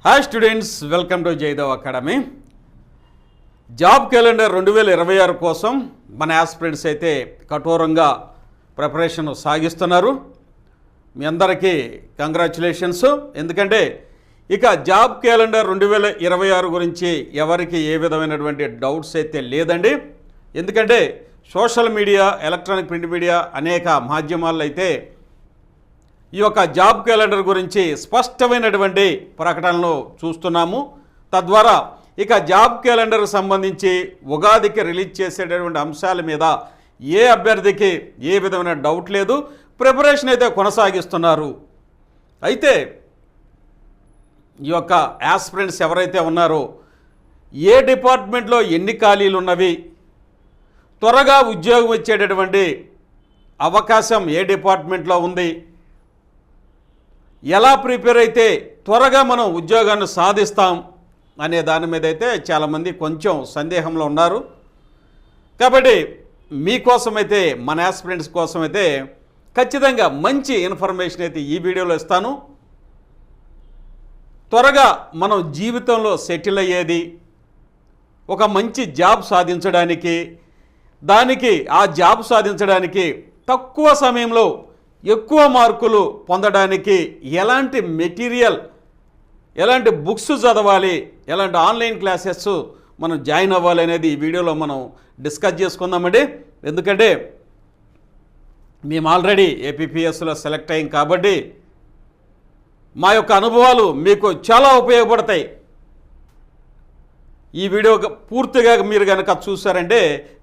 Hi students, welcome to Jaidev academy. Job calendar 2026 కోసం మన aspirants అయితే కఠోరంగా ప్రిపరేషన్ సాగిస్తున్నారు. మీ అందరికీ కంగ్రాచులేషన్స్. ఎందుకంటే ఇక జాబ్ క్యాలెండర్ 2026 గురించి ఎవరికి ఏ విధమైనటువంటి డౌట్స్ అయితే లేదండి. ఎందుకంటే social media, electronic print media అనేక మాధ్యమాల్లో అయితే ఈ యొక్క జాబ్ క్యాలెండర్ గురించి స్పష్టమైనటువంటి ప్రకటనలు చూస్తున్నాము. తద్వారా ఇక జాబ్ క్యాలెండర్కి సంబంధించి ఉగాదికి రిలీజ్ చేసేటటువంటి అంశాల మీద ఏ అభ్యర్థికి ఏ విధమైన డౌట్ లేదు. ప్రిపరేషన్ అయితే కొనసాగిస్తున్నారు. అయితే ఈ యొక్క యాస్పిరెంట్స్ ఎవరైతే ఉన్నారో ఏ డిపార్ట్మెంట్లో ఎన్ని ఖాళీలు ఉన్నవి, త్వరగా ఉద్యోగం వచ్చేటటువంటి అవకాశం ఏ డిపార్ట్మెంట్లో ఉంది, ఎలా ప్రిపేర్ అయితే త్వరగా మనం ఉద్యోగాన్ని సాధిస్తాం అనే దాని మీద అయితే చాలామంది కొంచెం సందేహంలో ఉన్నారు. కాబట్టి మీకోసమైతే, మన యాస్పిరెంట్స్ కోసమైతే ఖచ్చితంగా మంచి ఇన్ఫర్మేషన్ అయితే ఈ వీడియోలో ఇస్తాను. త్వరగా మనం జీవితంలో సెటిల్ అయ్యేది, ఒక మంచి జాబ్ సాధించడానికి, ఆ జాబ్ సాధించడానికి తక్కువ సమయంలో ఎక్కువ మార్కులు పొందడానికి ఎలాంటి మెటీరియల్, ఎలాంటి బుక్స్ చదవాలి, ఎలాంటి ఆన్లైన్ క్లాసెస్ మనం జాయిన్ అవ్వాలి అనేది ఈ వీడియోలో మనం డిస్కస్ చేసుకుందామండి. ఎందుకంటే మేము ఆల్రెడీ ఏపీపీఎస్లో సెలెక్ట్ అయ్యాం కాబట్టి మా యొక్క అనుభవాలు మీకు చాలా ఉపయోగపడతాయి. ఈ వీడియో పూర్తిగా మీరు కనుక చూసారంటే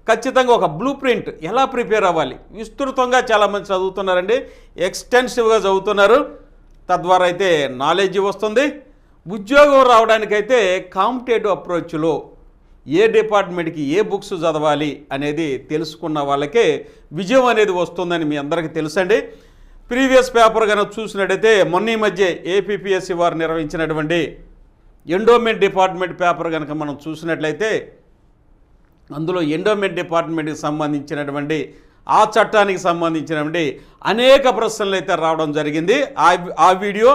ఖచ్చితంగా ఒక బ్లూ ప్రింట్ ఎలా ప్రిపేర్ అవ్వాలి విస్తృతంగా చాలామంది చదువుతున్నారండి, ఎక్స్టెన్సివ్గా చదువుతున్నారు. తద్వారా అయితే నాలెడ్జ్ వస్తుంది. ఉద్యోగం రావడానికైతే కాంపిటేటివ్ అప్రోచ్లో ఏ డిపార్ట్మెంట్కి ఏ బుక్స్ చదవాలి అనేది తెలుసుకున్న వాళ్ళకే విజయం అనేది వస్తుందని మీ అందరికీ తెలుసండి. ప్రీవియస్ పేపర్ కనుక చూసినట్టయితే మొన్న ఈ మధ్య ఏపీపీఎస్సీ వారు నిర్వహించినటువంటి ఎండోమెంట్ డిపార్ట్మెంట్ పేపర్ కనుక మనం చూసినట్లయితే అందులో ఎండోమెంట్ డిపార్ట్మెంట్కి సంబంధించినటువంటి ఆ చట్టానికి సంబంధించినటువంటి అనేక ప్రశ్నలు అయితే రావడం జరిగింది. ఆ వీడియో,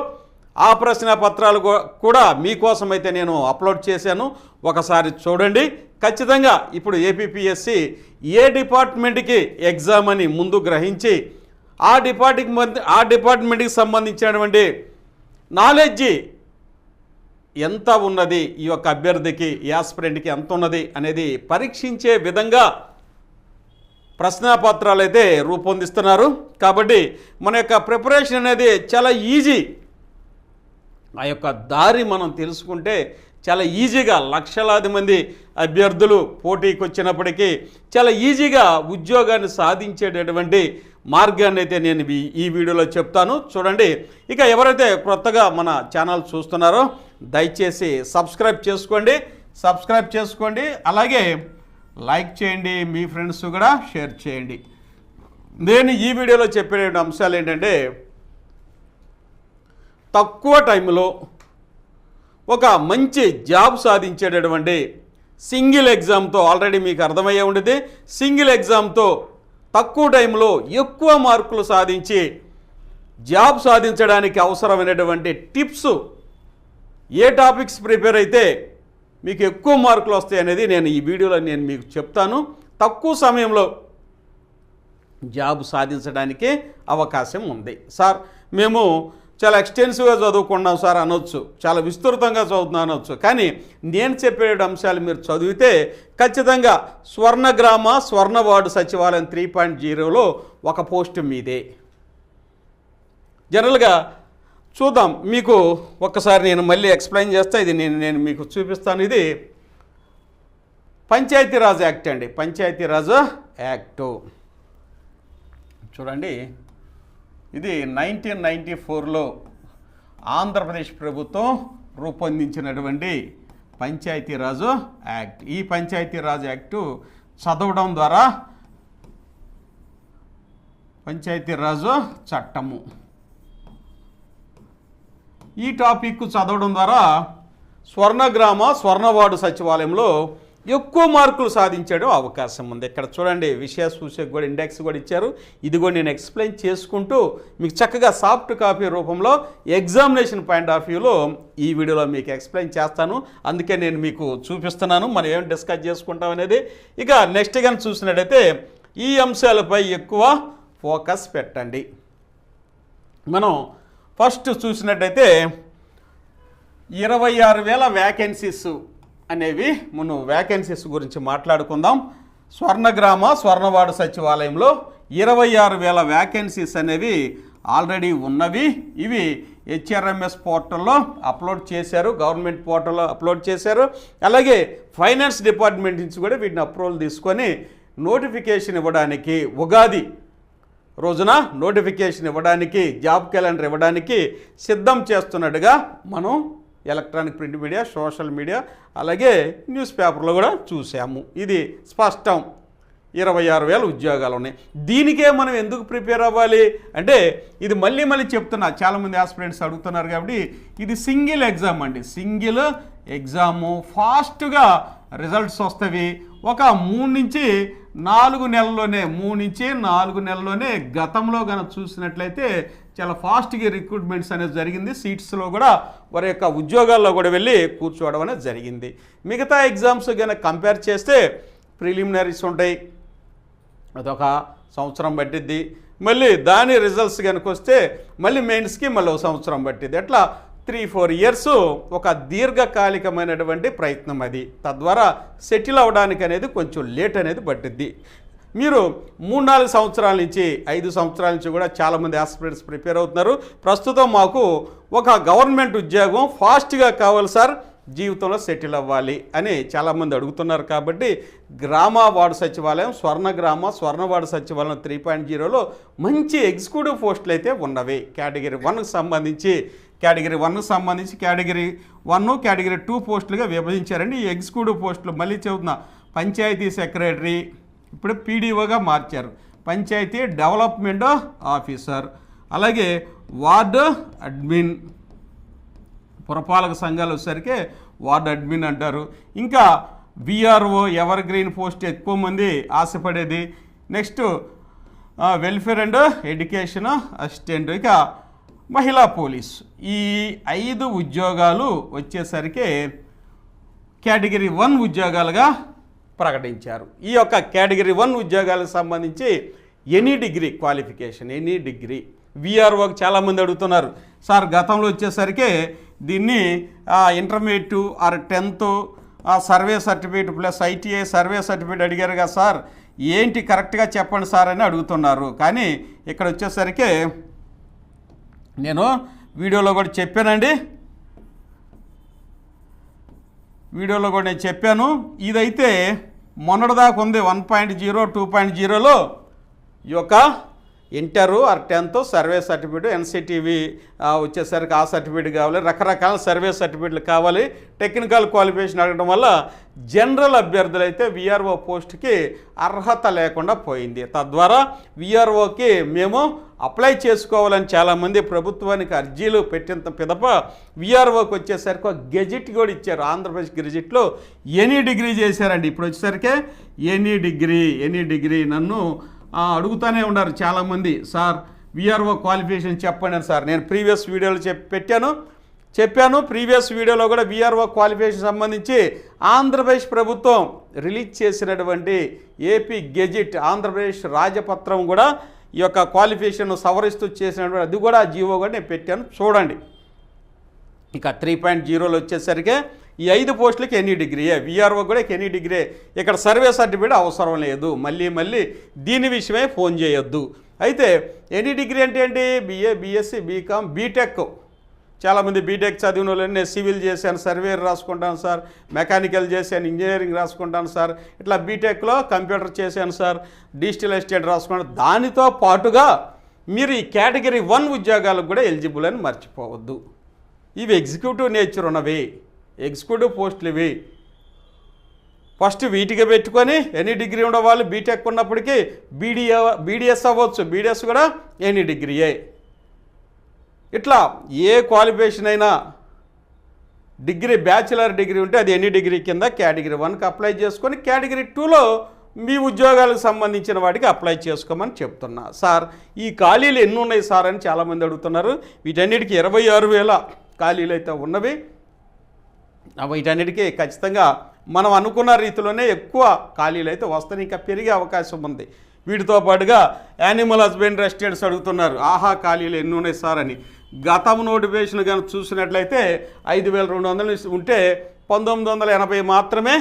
ఆ ప్రశ్న పత్రాలు కూడా మీకోసం అయితే నేను అప్లోడ్ చేశాను. ఒకసారి చూడండి. ఖచ్చితంగా ఇప్పుడు ఏపీపీఎస్సీ ఏ డిపార్ట్మెంట్కి ఎగ్జామ్ అని ముందు గ్రహించి ఆ డిపార్ట్మెంట్కి సంబంధించినటువంటి నాలెడ్జి ఎంత ఉన్నది, ఈ యొక్క అభ్యర్థికి, యాస్పిరెంట్కి ఎంత ఉన్నది అనేది పరీక్షించే విధంగా ప్రశ్నాపత్రాలు అయితే రూపొందిస్తున్నారు. కాబట్టి మన యొక్క ప్రిపరేషన్ అనేది చాలా ఈజీ. ఆ యొక్క దారి మనం తెలుసుకుంటే చాలా ఈజీగా లక్షలాది మంది అభ్యర్థులు పోటీకి వచ్చినప్పటికీ చాలా ఈజీగా ఉద్యోగాన్ని సాధించేటటువంటి మార్గాన్ని అయితే నేను ఈ వీడియోలో చెప్తాను. చూడండి. ఇక ఎవరైతే కొత్తగా మన ఛానల్ చూస్తున్నారో దయచేసి సబ్స్క్రైబ్ చేసుకోండి. అలాగే లైక్ చేయండి, మీ ఫ్రెండ్స్ కూడా షేర్ చేయండి. నేను ఈ వీడియోలో చెప్పే అంశాలు ఏంటంటే తక్కువ టైంలో ఒక మంచి జాబ్ సాధించేటటువంటి సింగిల్ ఎగ్జామ్తో, ఆల్రెడీ మీకు అర్థమయ్యే ఉండేది, సింగిల్ ఎగ్జామ్తో తక్కువ టైంలో ఎక్కువ మార్కులు సాధించి జాబ్ సాధించడానికి అవసరమైనటువంటి టిప్స్, ఏ టాపిక్స్ ప్రిపేర్ అయితే మీకు ఎక్కువ మార్కులు వస్తాయి అనేది నేను ఈ వీడియోలో మీకు చెప్తాను. తక్కువ సమయంలో జాబ్ సాధించడానికి అవకాశం ఉంది. సార్ మేము చాలా ఎక్స్టెన్సివ్గా చదువుకున్నాం సార్ అనొచ్చు, చాలా విస్తృతంగా చదువుతున్నాను అనొచ్చు. కానీ నేను చెప్పే అంశాలు మీరు చదివితే ఖచ్చితంగా స్వర్ణగ్రామ స్వర్ణ వార్డు సచివాలయం 3.0లో ఒక పోస్ట్ మీదే. జనరల్గా చూద్దాం. మీకు ఒక్కసారి నేను మళ్ళీ ఎక్స్ప్లెయిన్ చేస్తా. ఇది నేను మీకు చూపిస్తాను. ఇది పంచాయతీరాజ్ యాక్ట్ అండి. పంచాయతీరాజ్ యాక్టు చూడండి. ఇది 1994లో ఆంధ్రప్రదేశ్ ప్రభుత్వం రూపొందించినటువంటి పంచాయతీరాజ్ యాక్ట్. ఈ పంచాయతీరాజ్ యాక్టు చదవడం ద్వారా, పంచాయతీరాజ్ చట్టము, ఈ టాపిక్ చదవడం ద్వారా స్వర్ణగ్రామ స్వర్ణవార్డు సచివాలయంలో ఎక్కువ మార్కులు సాధించడం అవకాశం ఉంది. ఇక్కడ చూడండి, విషయ సూచక కూడా ఇండెక్స్ కూడా ఇచ్చారు. ఇది కూడా నేను ఎక్స్ప్లెయిన్ చేసుకుంటూ మీకు చక్కగా సాఫ్ట్ కాపీ రూపంలో ఎగ్జామినేషన్ పాయింట్ ఆఫ్ వ్యూలో ఈ వీడియోలో మీకు ఎక్స్ప్లెయిన్ చేస్తాను. అందుకే నేను మీకు చూపిస్తున్నాను మనం ఏం డిస్కస్ చేసుకుంటాం అనేది. ఇక నెక్స్ట్ కానీ చూసినట్టయితే ఈ అంశాలపై ఎక్కువ ఫోకస్ పెట్టండి. మనం ఫస్ట్ చూసినట్టయితే 26,000 వ్యాకెన్సీస్ అనేవి మనం వ్యాకెన్సీస్ గురించి మాట్లాడుకుందాం. స్వర్ణగ్రామ స్వర్ణవాడ సచివాలయంలో 26,000 వ్యాకెన్సీస్ అనేవి ఆల్రెడీ ఉన్నవి. ఇవి హెచ్ఆర్ఎంఎస్ పోర్టల్లో అప్లోడ్ చేశారు, గవర్నమెంట్ పోర్టల్లో అప్లోడ్ చేశారు. అలాగే ఫైనాన్స్ డిపార్ట్మెంట్ నుంచి కూడా వీటిని అప్రూవల్ తీసుకొని నోటిఫికేషన్ ఇవ్వడానికి, ఉగాది రోజున నోటిఫికేషన్ ఇవ్వడానికి, జాబ్ క్యాలెండర్ ఇవ్వడానికి సిద్ధం చేస్తున్నట్టుగా మనం electronic print media, social media, అలాగే న్యూస్ పేపర్లో కూడా చూసాము. ఇది స్పష్టం. 26,000 ఉద్యోగాలు ఉన్నాయి. దీనికే మనం ఎందుకు ప్రిపేర్ అవ్వాలి అంటే, ఇది మళ్ళీ చెప్తున్నా, చాలామంది ఆస్పిరెంట్స్ అడుగుతున్నారు కాబట్టి, ఇది సింగిల్ ఎగ్జామ్ అండి. సింగిల్ ఎగ్జాము, ఫాస్ట్గా రిజల్ట్స్ వస్తవి. ఒక 3 నుంచి 4 నెలల్లోనే గతంలో కనుక చూసినట్లయితే చాలా ఫాస్ట్గా రిక్రూట్మెంట్స్ అనేది జరిగింది. సీట్స్లో కూడా వారి యొక్క ఉద్యోగాల్లో కూడా వెళ్ళి కూర్చోవడం అనేది జరిగింది. మిగతా ఎగ్జామ్స్ కనుక కంపేర్ చేస్తే ప్రిలిమినరీస్ ఉంటాయి, అదొక సంవత్సరం పట్టిద్ది. మళ్ళీ దాని రిజల్ట్స్ కనుక వస్తే మళ్ళీ మెయిన్స్కి మళ్ళీ ఒక సంవత్సరం పట్టిద్ది. అట్లా 3-4 ఇయర్స్ ఒక దీర్ఘకాలికమైనటువంటి ప్రయత్నం అది. తద్వారా సెటిల్ అవ్వడానికి అనేది కొంచెం లేట్ అనేది పట్టిద్ది. మీరు 3-4 సంవత్సరాల నుంచి 5 సంవత్సరాల నుంచి కూడా చాలామంది ఆస్పిరెంట్స్ ప్రిపేర్ అవుతున్నారు. ప్రస్తుతం మాకు ఒక గవర్నమెంట్ ఉద్యోగం ఫాస్ట్గా కావాలి సార్, జీవితంలో సెటిల్ అవ్వాలి అని చాలామంది అడుగుతున్నారు. కాబట్టి గ్రామ వార్డు సచివాలయం, స్వర్ణగ్రామ స్వర్ణవార్డు సచివాలయం 3.0లో మంచి ఎగ్జిక్యూటివ్ పోస్టులు అయితే ఉన్నవి. కేటగిరీ 1కి సంబంధించి కేటగిరీ 1, కేటగిరీ 2 పోస్టులుగా విభజించారండి. ఈ ఎగ్జిక్యూటివ్ పోస్టులు మళ్ళీ చెబుతున్నా, పంచాయతీ సెక్రటరీ ఇప్పుడు పీడీఓగా మార్చారు, పంచాయతీ డెవలప్మెంట్ ఆఫీసర్, అలాగే వార్డు అడ్మిన్, పురపాలక సంఘాలు వచ్చేసరికి వార్డు అడ్మిన్ అంటారు. ఇంకా విఆర్ఓ ఎవర్ గ్రీన్ పోస్ట్ ఎక్కువ మంది ఆశపడేది. Next welfare and education assistant, ఇక మహిళా పోలీస్. ఈ 5 ఉద్యోగాలు వచ్చేసరికి కేటగిరీ 1 ఉద్యోగాలుగా ప్రకటించారు. ఈ యొక్క కేటగిరీ 1 ఉద్యోగాలకు సంబంధించి any degree qualification, any degree. విఆర్ఓకి చాలామంది అడుగుతున్నారు, సార్ గతంలో వచ్చేసరికి దీన్ని intermediate or 10th survey certificate plus ITI survey certificate అడిగారు కదా సార్, ఏంటి కరెక్ట్గా చెప్పండి సార్ అని అడుగుతున్నారు. కానీ ఇక్కడ వచ్చేసరికి నేను వీడియోలో కూడా చెప్పానండి, నేను చెప్పాను. ఇదైతే మొన్నటిదాకా ఉంది 1.0, 2.0లో ఈ యొక్క inter or 10th survey certificate, ఎన్సిటివి వచ్చేసరికి ఆ సర్టిఫికేట్ కావాలి, రకరకాల సర్వే సర్టిఫికేట్లు కావాలి. టెక్నికల్ క్వాలిఫికేషన్ అడగడం వల్ల జనరల్ అభ్యర్థులైతే విఆర్ఓ పోస్ట్కి అర్హత లేకుండా పోయింది. తద్వారా విఆర్ఓకి మేము అప్లై చేసుకోవాలని చాలామంది ప్రభుత్వానికి అర్జీలు పెట్టిన పిదప విఆర్ఓకి వచ్చేసరికి ఒక గెజిట్ కూడా ఇచ్చారు. ఆంధ్రప్రదేశ్ గెజిట్లో ఎనీ డిగ్రీ చేశారండి. ఇప్పుడు వచ్చేసరికి ఎనీ డిగ్రీ నన్ను అడుగుతూనే ఉన్నారు చాలామంది, సార్ విఆర్ఓ క్వాలిఫికేషన్ చెప్పండి సార్. నేను ప్రీవియస్ వీడియోలో చెప్పాను. ప్రీవియస్ వీడియోలో కూడా విఆర్ఓ క్వాలిఫికేషన్ సంబంధించి ఆంధ్రప్రదేశ్ ప్రభుత్వం రిలీజ్ చేసినటువంటి ఏపీ గెజిట్, ఆంధ్రప్రదేశ్ రాజపత్రం కూడా ఈ యొక్క క్వాలిఫికేషన్ సవరిస్తూ చేసినటువంటి అది కూడా జీవో కూడా నేను పెట్టాను, చూడండి. ఇక 3.0లో వచ్చేసరికి ఈ 5 పోస్టులకి ఎనీ డిగ్రీయే, విఆర్ఓ కూడా ఎనీ డిగ్రీ. ఇక్కడ సర్వే సర్టిఫికేట్ అవసరం లేదు. మళ్ళీ దీని విషయమే ఫోన్ చేయొద్దు. అయితే ఎనీ డిగ్రీ అంటే ఏంటి? BA, BSc, BCom, BTech. చాలామంది బీటెక్ చదివిన వాళ్ళు, నేను సివిల్ చేశాను, సర్వేర్ రాసుకుంటాను సార్, మెకానికల్ చేశాను, ఇంజనీరింగ్ రాసుకుంటాను సార్, ఇట్లా బీటెక్లో కంప్యూటర్ చేశాను సార్, డిజిటల్ ఎస్టేట్ రాసుకుంటాను. దానితో పాటుగా మీరు ఈ కేటగిరీ 1 ఉద్యోగాలకు కూడా ఎలిజిబుల్ అని మర్చిపోవద్దు. ఇవి ఎగ్జిక్యూటివ్ నేచర్ ఉన్నవి, ఎగ్జిక్యూటివ్ పోస్టులు ఇవి. ఫస్ట్ వీటికి పెట్టుకొని ఎనీ డిగ్రీ ఉండేవాళ్ళు బీటెక్ ఉన్నప్పటికీ బీడీఎస్ అవ్వచ్చు, బీడీఎస్ కూడా ఎనీ డిగ్రీయే. ఇట్లా ఏ క్వాలిఫికేషన్ అయినా డిగ్రీ బ్యాచిలర్ డిగ్రీ ఉంటే అది ఎనీ డిగ్రీ కింద కేటగిరీ 1కి అప్లై చేసుకొని కేటగిరీ 2లో మీ ఉద్యోగాలకు సంబంధించిన వాటికి అప్లై చేసుకోమని చెప్తున్నా. సార్ ఈ ఖాళీలు ఎన్ని ఉన్నాయి సార్ అని చాలామంది అడుగుతున్నారు. వీటన్నిటికీ 26,000 ఖాళీలు అయితే ఉన్నవి. వీటన్నిటికీ ఖచ్చితంగా మనం అనుకున్న రీతిలోనే ఎక్కువ ఖాళీలు అయితే వస్తాయి, ఇంకా పెరిగే అవకాశం ఉంది. వీటితో పాటుగా యానిమల్ హస్బెండరీ అసిస్టెంట్స్ అడుగుతున్నారు, ఆహా ఖాళీలు ఎన్ని ఉన్నాయి సార్ అని. గతం నోటిఫికేషన్ కనుక చూసినట్లయితే 5,200 ఉంటే 1980 మాత్రమే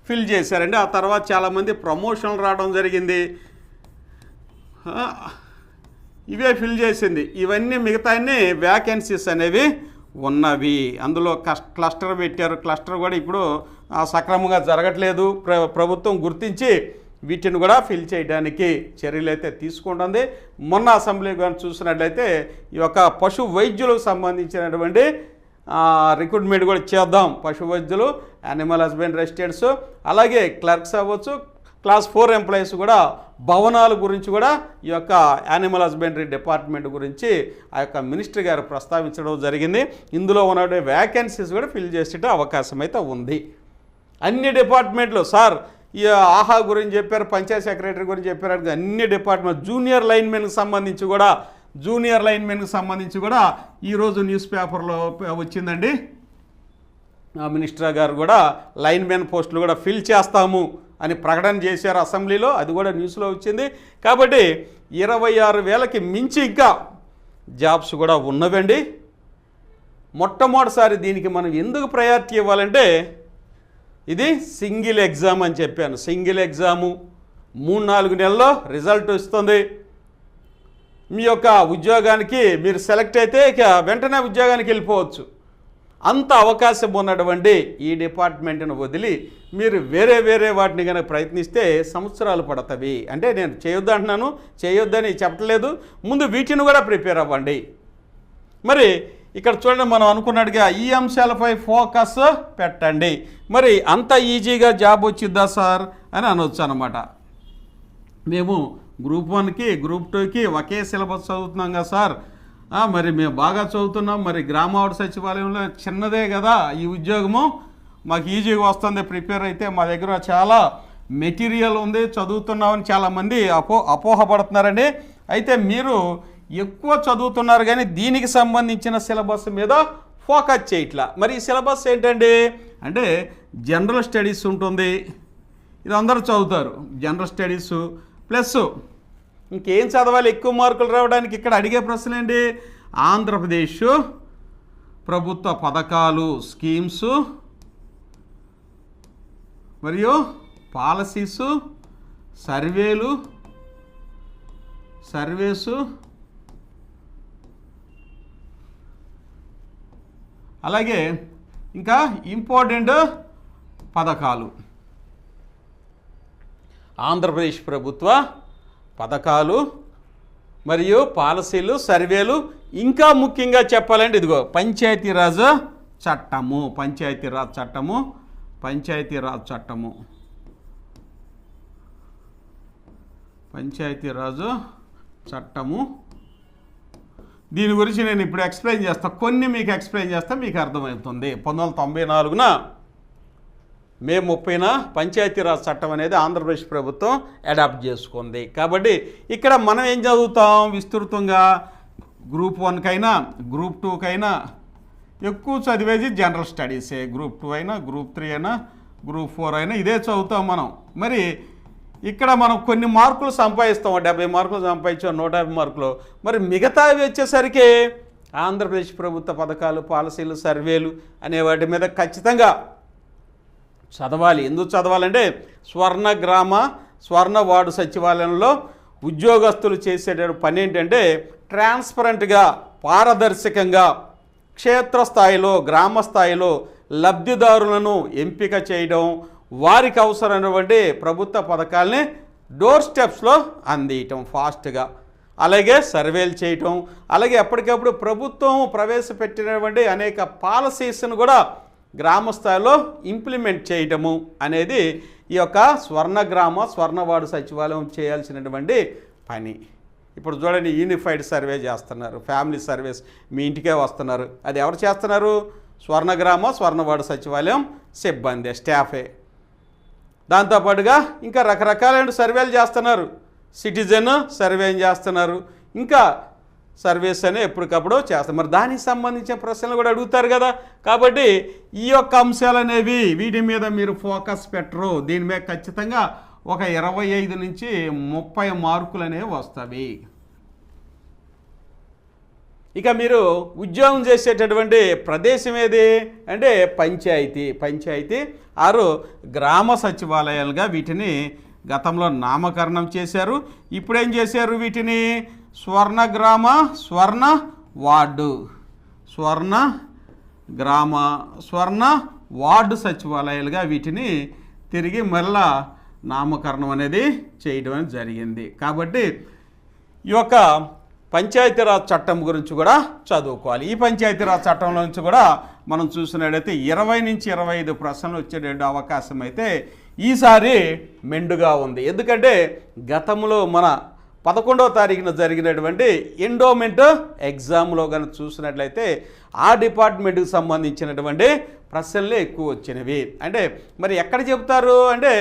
ఫిల్ చేశారండి. ఆ తర్వాత చాలామంది ప్రమోషన్లు రావడం జరిగింది, ఇవే ఫిల్ చేసింది. ఇవన్నీ మిగతా వ్యాకెన్సీస్ అనేవి ఉన్నవి. అందులో క్లస్టర్ పెట్టారు, క్లస్టర్ కూడా ఇప్పుడు సక్రమంగా జరగట్లేదు. ప్రభుత్వం గుర్తించి వీటిని కూడా ఫిల్ చేయడానికి చర్యలు అయితే తీసుకుంటుంది. మొన్న అసెంబ్లీ కానీ చూసినట్లయితే ఈ యొక్క పశు వైద్యులకు సంబంధించినటువంటి రిక్రూట్మెంట్ కూడా చేద్దాం. పశు వైద్యులు, యానిమల్ హస్బెండరీ అసిస్టెంట్స్, అలాగే క్లర్క్స్ అవ్వచ్చు, క్లాస్ 4 ఎంప్లాయీస్ కూడా భవనాల గురించి కూడా ఈ యొక్క యానిమల్ హస్బెండరీ డిపార్ట్మెంట్ గురించి ఆ యొక్క మినిస్టర్ గారు ప్రస్తావించడం జరిగింది. ఇందులో ఉన్న వ్యాకెన్సీస్ కూడా ఫిల్ చేసేట అవకాశం అయితే ఉంది. అన్ని డిపార్ట్మెంట్లు సార్ ఈ ఆహా గురించి చెప్పారు, పంచాయత్ సెక్రటరీ గురించి చెప్పారు, అన్ని డిపార్ట్మెంట్ జూనియర్ లైన్మెన్కి సంబంధించి కూడా ఈరోజు న్యూస్ పేపర్లో వచ్చిందండి. మినిస్టర్ గారు కూడా లైన్మెన్ పోస్టులు కూడా ఫిల్ చేస్తాము అని ప్రకటన చేశారు అసెంబ్లీలో, అది కూడా న్యూస్లో వచ్చింది. కాబట్టి 26,000కి మించి ఇంకా జాబ్స్ కూడా ఉన్నవండి. మొట్టమొదటిసారి దీనికి మనం ఎందుకు ప్రయారిటీ ఇవ్వాలంటే ఇది సింగిల్ ఎగ్జామ్ అని చెప్పాను. సింగిల్ ఎగ్జాము 3-4 నెలల్లో రిజల్ట్ వస్తుంది. మీ యొక్క ఉద్యోగానికి మీరు సెలెక్ట్ అయితే ఇక వెంటనే ఉద్యోగానికి వెళ్ళిపోవచ్చు. అంత అవకాశం ఉన్నటువంటి ఈ డిపార్ట్మెంట్ను వదిలి మీరు వేరే వాటిని కనుక ప్రయత్నిస్తే సంవత్సరాలు పడతవి. అంటే నేను చేయొద్దు అంటున్నాను, చేయొద్దని చెప్పట్లేదు, ముందు వీటిని కూడా ప్రిపేర్ అవ్వండి. మరి ఇక్కడ చూడండి, మనం అనుకున్నట్టుగా ఈ అంశాలపై ఫోకస్ పెట్టండి. మరి అంత ఈజీగా జాబ్ వచ్చిద్దా సార్ అని అనొచ్చు అనమాట. మేము గ్రూప్ 1కి గ్రూప్ 2కి ఒకే సిలబస్ చదువుతున్నాం కదా సార్, మరి మేము బాగా చదువుతున్నాం, మరి గ్రామవార్డు సచివాలయంలో చిన్నదే కదా ఈ ఉద్యోగము, మాకు ఈజీగా వస్తుంది, ప్రిపేర్ అయితే మా దగ్గర చాలా మెటీరియల్ ఉంది, చదువుతున్నామని చాలామంది అపోహపడుతున్నారండి. అయితే మీరు ఎక్కువ చదువుతున్నారు కానీ దీనికి సంబంధించిన సిలబస్ మీద ఫోకస్ చేయట్లా. మరి ఈ సిలబస్ ఏంటండి అంటే జనరల్ స్టడీస్ ఉంటుంది, ఇది అందరూ చదువుతారు. జనరల్ స్టడీస్ ప్లస్ ఇంకేం చదవాలి ఎక్కువ మార్కులు రావడానికి? ఇక్కడ అడిగే ప్రశ్న ఏంటి, ఆంధ్రప్రదేశ్ ప్రభుత్వ పథకాలు, స్కీమ్స్ మరియు పాలసీసు, సర్వేసు, అలాగే ఇంకా ఇంపార్టెంట్ పథకాలు. ఆంధ్రప్రదేశ్ ప్రభుత్వ పథకాలు మరియు పాలసీలు, సర్వేలు, ఇంకా ముఖ్యంగా చెప్పాలంటే ఇదిగో పంచాయతీరాజ్ చట్టము. దీని గురించి నేను ఇప్పుడు ఎక్స్ప్లెయిన్ చేస్తాను, కొన్ని మీకు ఎక్స్ప్లెయిన్ చేస్తా, మీకు అర్థమవుతుంది. 1994 మే 30న పంచాయతీరాజ్ చట్టం అనేది ఆంధ్రప్రదేశ్ ప్రభుత్వం అడాప్ట్ చేసుకుంది. కాబట్టి ఇక్కడ మనం ఏం చదువుతాం విస్తృతంగా, గ్రూప్ 1కైనా గ్రూప్ 2కైనా ఎక్కువ చదివేది జనరల్ స్టడీసే. గ్రూప్ 2 అయినా, గ్రూప్ 3 అయినా, గ్రూప్ 4 అయినా ఇదే చదువుతాం మనం. మరి ఇక్కడ మనం కొన్ని మార్కులు సంపాదిస్తాం, 70 మార్కులు సంపాదించాం, 150 మార్కులు. మరి మిగతావి వచ్చేసరికి ఆంధ్రప్రదేశ్ ప్రభుత్వ పథకాలు, పాలసీలు, సర్వేలు అనే వాటి మీద ఖచ్చితంగా చదవాలి. ఎందుకు చదవాలంటే స్వర్ణ వార్డు సచివాలయంలో ఉద్యోగస్తులు చేసే పని ఏంటంటే ట్రాన్స్పరెంట్గా, పారదర్శకంగా క్షేత్రస్థాయిలో, గ్రామ స్థాయిలో లబ్ధిదారులను ఎంపిక చేయడం, వారికి అవసరమైనటువంటి ప్రభుత్వ పథకాలని డోర్ స్టెప్స్లో అందించడం ఫాస్ట్గా, అలాగే సర్వేలు చేయటం, అలాగే ఎప్పటికప్పుడు ప్రభుత్వం ప్రవేశపెట్టినటువంటి అనేక పాలసీస్ను కూడా గ్రామ స్థాయిలో ఇంప్లిమెంట్ చేయటము అనేది ఈ యొక్క స్వర్ణవార్డు సచివాలయం చేయాల్సినటువంటి పని. ఇప్పుడు చూడండి, యూనిఫైడ్ సర్వే చేస్తున్నారు, ఫ్యామిలీ సర్వేస్ మీ ఇంటికే వస్తున్నారు. అది ఎవరు చేస్తున్నారు? స్వర్ణగ్రామ స్వర్ణవార్డు సచివాలయం సిబ్బంది స్టాఫే. దాంతోపాటుగా ఇంకా రకరకాలైన సర్వేలు చేస్తున్నారు. సిటిజన్ సర్వే చేస్తున్నారు, ఇంకా సర్వేస్ అని ఎప్పటికప్పుడు చేస్తారు. మరి దానికి సంబంధించిన ప్రశ్నలు కూడా అడుగుతారు కదా. కాబట్టి ఈ యొక్క అంశాలు అనేవి వీటి మీద మీరు ఫోకస్ పెట్టరు. దీని మీద ఖచ్చితంగా ఒక 25 నుంచి 30 మార్కులు అనేవి వస్తాయి. ఇక మీరు ఉద్యోగం చేసేటటువంటి ప్రదేశం ఏది అంటే పంచాయతీ ఆరు గ్రామ సచివాలయాలుగా వీటిని గతంలో నామకరణం చేశారు. ఇప్పుడేం చేశారు, వీటిని స్వర్ణగ్రామ స్వర్ణ వార్డు స్వర్ణ వార్డు సచివాలయాలుగా వీటిని తిరిగి మళ్ళా నామకరణం అనేది చేయడం అనేది జరిగింది. కాబట్టి ఈ యొక్క పంచాయతీరాజ్ చట్టం గురించి కూడా చదువుకోవాలి. ఈ పంచాయతీరాజ్ చట్టంలో నుంచి కూడా మనం చూసినట్టయితే 20 నుంచి 25 ప్రశ్నలు వచ్చేటువంటి అవకాశం అయితే ఈసారి మెండుగా ఉంది. ఎందుకంటే గతంలో మన 11వ తారీఖున జరిగినటువంటి ఎండోమెంట్ ఎగ్జామ్లో కనుక చూసినట్లయితే ఆ డిపార్ట్మెంట్కి సంబంధించినటువంటి ప్రశ్నలే ఎక్కువ వచ్చినవి. అంటే మరి ఎక్కడ చెబుతారు అంటే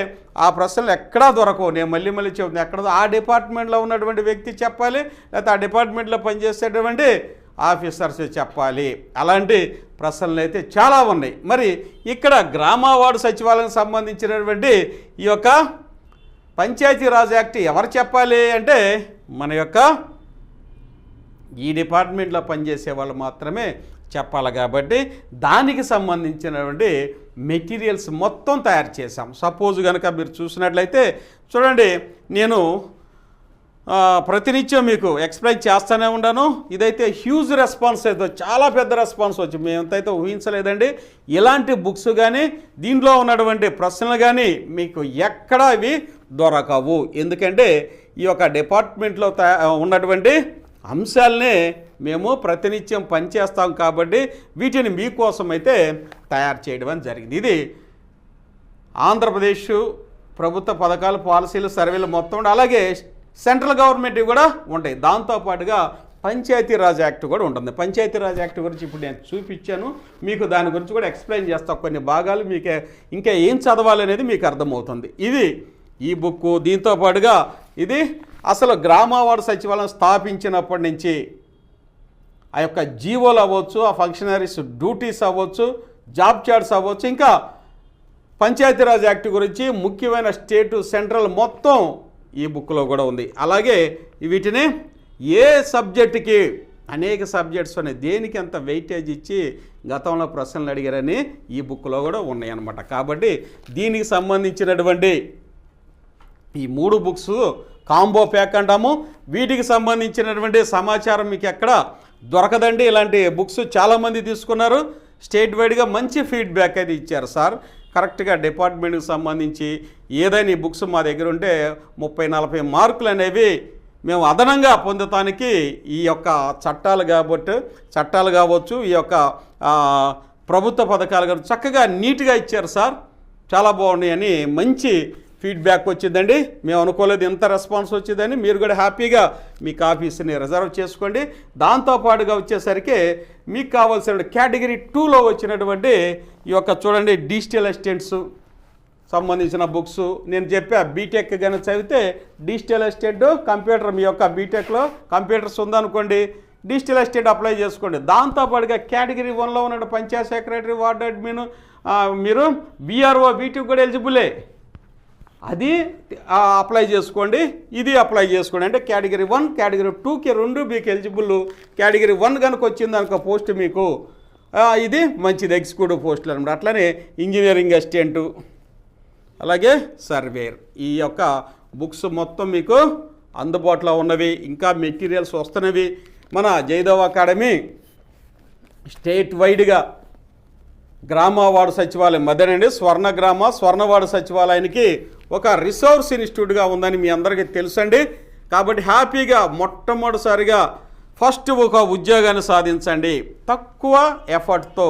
ఆ ప్రశ్నలు ఎక్కడా దొరకవు. నేను మళ్ళీ చెబుతాను, ఎక్కడ ఆ డిపార్ట్మెంట్లో ఉన్నటువంటి వ్యక్తి చెప్పాలి, లేకపోతే ఆ డిపార్ట్మెంట్లో పనిచేసేటువంటి ఆఫీసర్స్ చెప్పాలి. అలాంటి ప్రశ్నలు అయితే చాలా ఉన్నాయి. మరి ఇక్కడ గ్రామ వార్డు సచివాలయం సంబంధించినటువంటి ఈ యొక్క పంచాయతీరాజ్ యాక్ట్ ఎవరు చెప్పాలి అంటే మన యొక్క ఈ డిపార్ట్మెంట్లో పనిచేసే వాళ్ళు మాత్రమే చెప్పాలి. కాబట్టి దానికి సంబంధించినటువంటి మెటీరియల్స్ మొత్తం తయారు చేశాం. సపోజ్ కనుక మీరు చూసినట్లయితే చూడండి, నేను ప్రతినిత్యం మీకు ఎక్స్ప్లెయిన్ చేస్తూనే ఉన్నాను. ఇదైతే హ్యూజ్ రెస్పాన్స్ అయితే చాలా పెద్ద రెస్పాన్స్ వచ్చి మేమంతైతే ఊహించలేదండి. ఇలాంటి బుక్స్ కానీ దీంట్లో ఉన్నటువంటి ప్రశ్నలు కానీ మీకు ఎక్కడా ఇవి దొరకవు. ఎందుకంటే ఈ యొక్క డిపార్ట్మెంట్లో ఉన్నటువంటి అంశాలనే మేము ప్రతినిత్యం పనిచేస్తాం కాబట్టి వీటిని మీకోసం అయితే తయారు చేయడం జరిగింది. ఇది ఆంధ్రప్రదేశ్ ప్రభుత్వ పథకాలు, పాలసీలు, సర్వేలు మొత్తం అలాగే సెంట్రల్ గవర్నమెంట్ కూడా ఉంటాయి. దాంతోపాటుగా పంచాయతీరాజ్ యాక్ట్ కూడా ఉంటుంది. పంచాయతీరాజ్ యాక్ట్ గురించి ఇప్పుడు నేను చూపించాను, మీకు దాని గురించి కూడా ఎక్స్ప్లెయిన్ చేస్తాను. కొన్ని భాగాలు మీకు ఇంకా ఏం చదవాలనేది మీకు అర్థమవుతుంది. ఇది ఈ బుక్. దీంతోపాటుగా ఇది అసలు గ్రామ వార్డు సచివాలయం స్థాపించినప్పటి నుంచి ఆ యొక్క జీవోలు అవ్వచ్చు, ఆ ఫంక్షనరీస్ డ్యూటీస్ అవ్వచ్చు, జాబ్ చార్ట్స్ అవ్వచ్చు, ఇంకా పంచాయతీరాజ్ యాక్ట్ గురించి ముఖ్యమైన స్టేటు సెంట్రల్ మొత్తం ఈ బుక్లో కూడా ఉంది. అలాగే వీటిని ఏ సబ్జెక్టుకి అనేక సబ్జెక్ట్స్ ఉన్నాయి, దేనికి ఎంత వెయిటేజ్ ఇచ్చి గతంలో ప్రశ్నలు అడిగారని ఈ బుక్లో కూడా ఉన్నాయన్నమాట. కాబట్టి దీనికి సంబంధించినటువంటి ఈ 3 బుక్స్ కాంబో ప్యాక్ అంటాము. వీటికి సంబంధించినటువంటి సమాచారం మీకు ఎక్కడ దొరకదండి. ఇలాంటి బుక్స్ చాలామంది తీసుకున్నారు. స్టేట్ వైడ్గా మంచి ఫీడ్బ్యాక్ అయితే ఇచ్చారు. సార్ కరెక్ట్గా డిపార్ట్మెంట్కి సంబంధించి ఏదైనా ఈ బుక్స్ మా దగ్గర ఉంటే 30-40 మార్కులు అనేవి మేము అదనంగా పొందటానికి ఈ యొక్క చట్టాలు కావచ్చు, ఈ యొక్క ప్రభుత్వ పథకాలు కావచ్చు చక్కగా నీట్గా ఇచ్చారు సార్, చాలా బాగున్నాయని మంచి ఫీడ్బ్యాక్ వచ్చిందండి. మేము అనుకోలేదు ఇంత రెస్పాన్స్ వచ్చిందని. మీరు కూడా హ్యాపీగా మీ ఆఫీస్ని రిజర్వ్ చేసుకోండి. దాంతోపాటుగా వచ్చేసరికి మీకు కావాల్సిన కేటగిరీ 2లో వచ్చినటువంటి ఈ యొక్క చూడండి డిజిటల్ అసిస్టెంట్స్ సంబంధించిన బుక్స్ నేను చెప్పా. బీటెక్ కానీ చదివితే డిజిటల్ అసిస్టెంట్ కంప్యూటర్, మీ యొక్క బీటెక్లో కంప్యూటర్స్ ఉందనుకోండి, డిజిటల్ అసిస్టెంట్ అప్లై చేసుకోండి. దాంతోపాటుగా కేటగిరీ 1లో ఉన్న పంచాయత్ సెక్రటరీ, వార్డు అడ్మిన్, మీరు బీఆర్ఓ వీటికి కూడా ఎలిజిబులే, అది అప్లై చేసుకోండి, ఇది అప్లై చేసుకోండి. అంటే కేటగిరీ 1, కేటగిరీ 2కి 2 మీకు ఎలిజిబుల్. కేటగిరీ 1 కనుక వచ్చింది అనుకో పోస్ట్ మీకు ఇది మంచిది, ఎగ్జిక్యూటివ్ పోస్టులు అనమాట. అట్లనే ఇంజనీరింగ్ అసిస్టెంటు, అలాగే సర్వేర్. ఈ యొక్క బుక్స్ మొత్తం మీకు అందుబాటులో ఉన్నవి. ఇంకా మెటీరియల్స్ వస్తున్నవి. మన జయదేవ్ అకాడమీ స్టేట్ వైడ్గా గ్రామ వార్డు సచివాలయం మధ్యనండి స్వర్ణగ్రామ స్వర్ణవార్డు సచివాలయానికి ఒక రిసోర్స్ ఇన్స్టిట్యూట్గా ఉందని మీ అందరికీ తెలుసండి. కాబట్టి హ్యాపీగా మొట్టమొదటిసారిగా ఫస్ట్ ఒక ఉద్యోగాన్ని సాధించండి. తక్కువ ఎఫర్ట్తో,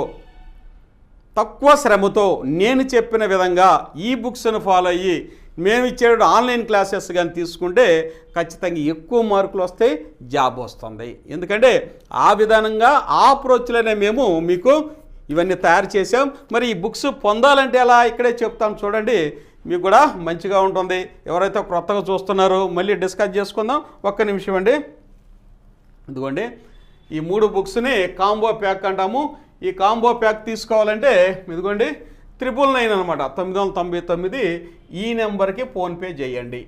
తక్కువ శ్రమతో నేను చెప్పిన విధంగా ఈ బుక్స్ను ఫాలో అయ్యి మేము ఇచ్చే ఆన్లైన్ క్లాసెస్ కానీ తీసుకుంటే ఖచ్చితంగా ఎక్కువ మార్కులు వస్తాయి, జాబ్ వస్తుంది. ఎందుకంటే ఆ విధానంగా ఆ అప్రోచ్లోనే మేము మీకు ఇవన్నీ తయారు చేసాం. మరి ఈ బుక్స్ పొందాలంటే ఎలా ఇక్కడే చెప్తాం చూడండి, మీకు కూడా మంచిగా ఉంటుంది. ఎవరైతే కొత్తగా చూస్తున్నారో మళ్ళీ డిస్కస్ చేసుకుందాం. ఒక్క నిమిషం అండి. ఇదిగోండి ఈ 3 బుక్స్ని కాంబో ప్యాక్ అంటాము. ఈ కాంబో ప్యాక్ తీసుకోవాలంటే ఇదిగోండి 999 అనమాట, 999. ఈ నెంబర్కి ఫోన్పే చేయండి.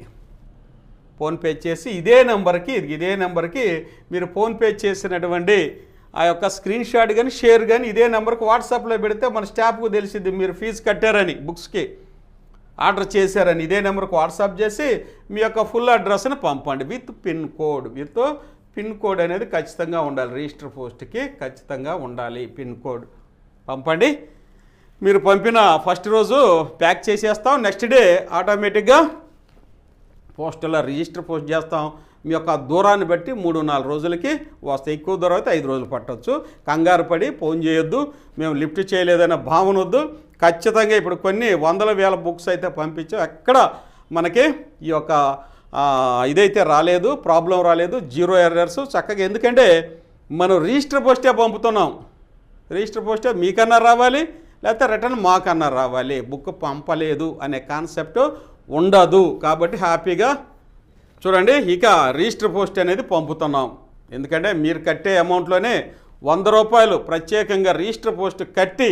ఫోన్పే చేసి ఇదే నెంబర్కి మీరు ఫోన్పే చేసినటువంటి ఆ యొక్క స్క్రీన్ షాట్ కానీ షేర్ కానీ ఇదే నెంబర్కి వాట్సాప్లో పెడితే మన స్టాఫ్కు తెలిసిద్ది మీరు ఫీజు కట్టారని, బుక్స్కి ఆర్డర్ చేశారని. ఇదే నెంబర్కి వాట్సాప్ చేసి మీ యొక్క ఫుల్ అడ్రస్ని పంపండి విత్ పిన్ కోడ్ అనేది ఖచ్చితంగా ఉండాలి. రిజిస్టర్ పోస్ట్కి ఖచ్చితంగా ఉండాలి పిన్ కోడ్ పంపండి. మీరు పంపిన ఫస్ట్ రోజు ప్యాక్ చేసేస్తాం. నెక్స్ట్ డే ఆటోమేటిక్గా పోస్టులో రిజిస్టర్ పోస్ట్ చేస్తాం. మీ యొక్క దూరాన్ని బట్టి 3-4 రోజులకి వస్తాయి. ఎక్కువ దూరం అయితే 5 రోజులు పట్టవచ్చు. కంగారు పడి ఫోన్ చేయొద్దు, మేము లిఫ్ట్ చేయలేదన్న భావన వద్దు. ఖచ్చితంగా ఇప్పుడు కొన్ని వందల వేల బుక్స్ అయితే పంపించాం. ఎక్కడ మనకి ఈ యొక్క ఇదైతే రాలేదు, ప్రాబ్లం రాలేదు, 0 ఎర్రర్స్ చక్కగా. ఎందుకంటే మనం రిజిస్టర్ పోస్టే పంపుతున్నాం. రిజిస్టర్ పోస్టే మీకన్నా రావాలి, లేకపోతే రిటర్న్ మాకన్నా రావాలి. బుక్ పంపలేదు అనే కాన్సెప్ట్ ఉండదు. కాబట్టి హ్యాపీగా చూడండి. ఇక రిజిస్టర్ పోస్ట్ అనేది పంపుతున్నాం. ఎందుకంటే మీరు కట్టే అమౌంట్లోనే 100 రూపాయలు ప్రత్యేకంగా రిజిస్టర్ పోస్ట్ కట్టి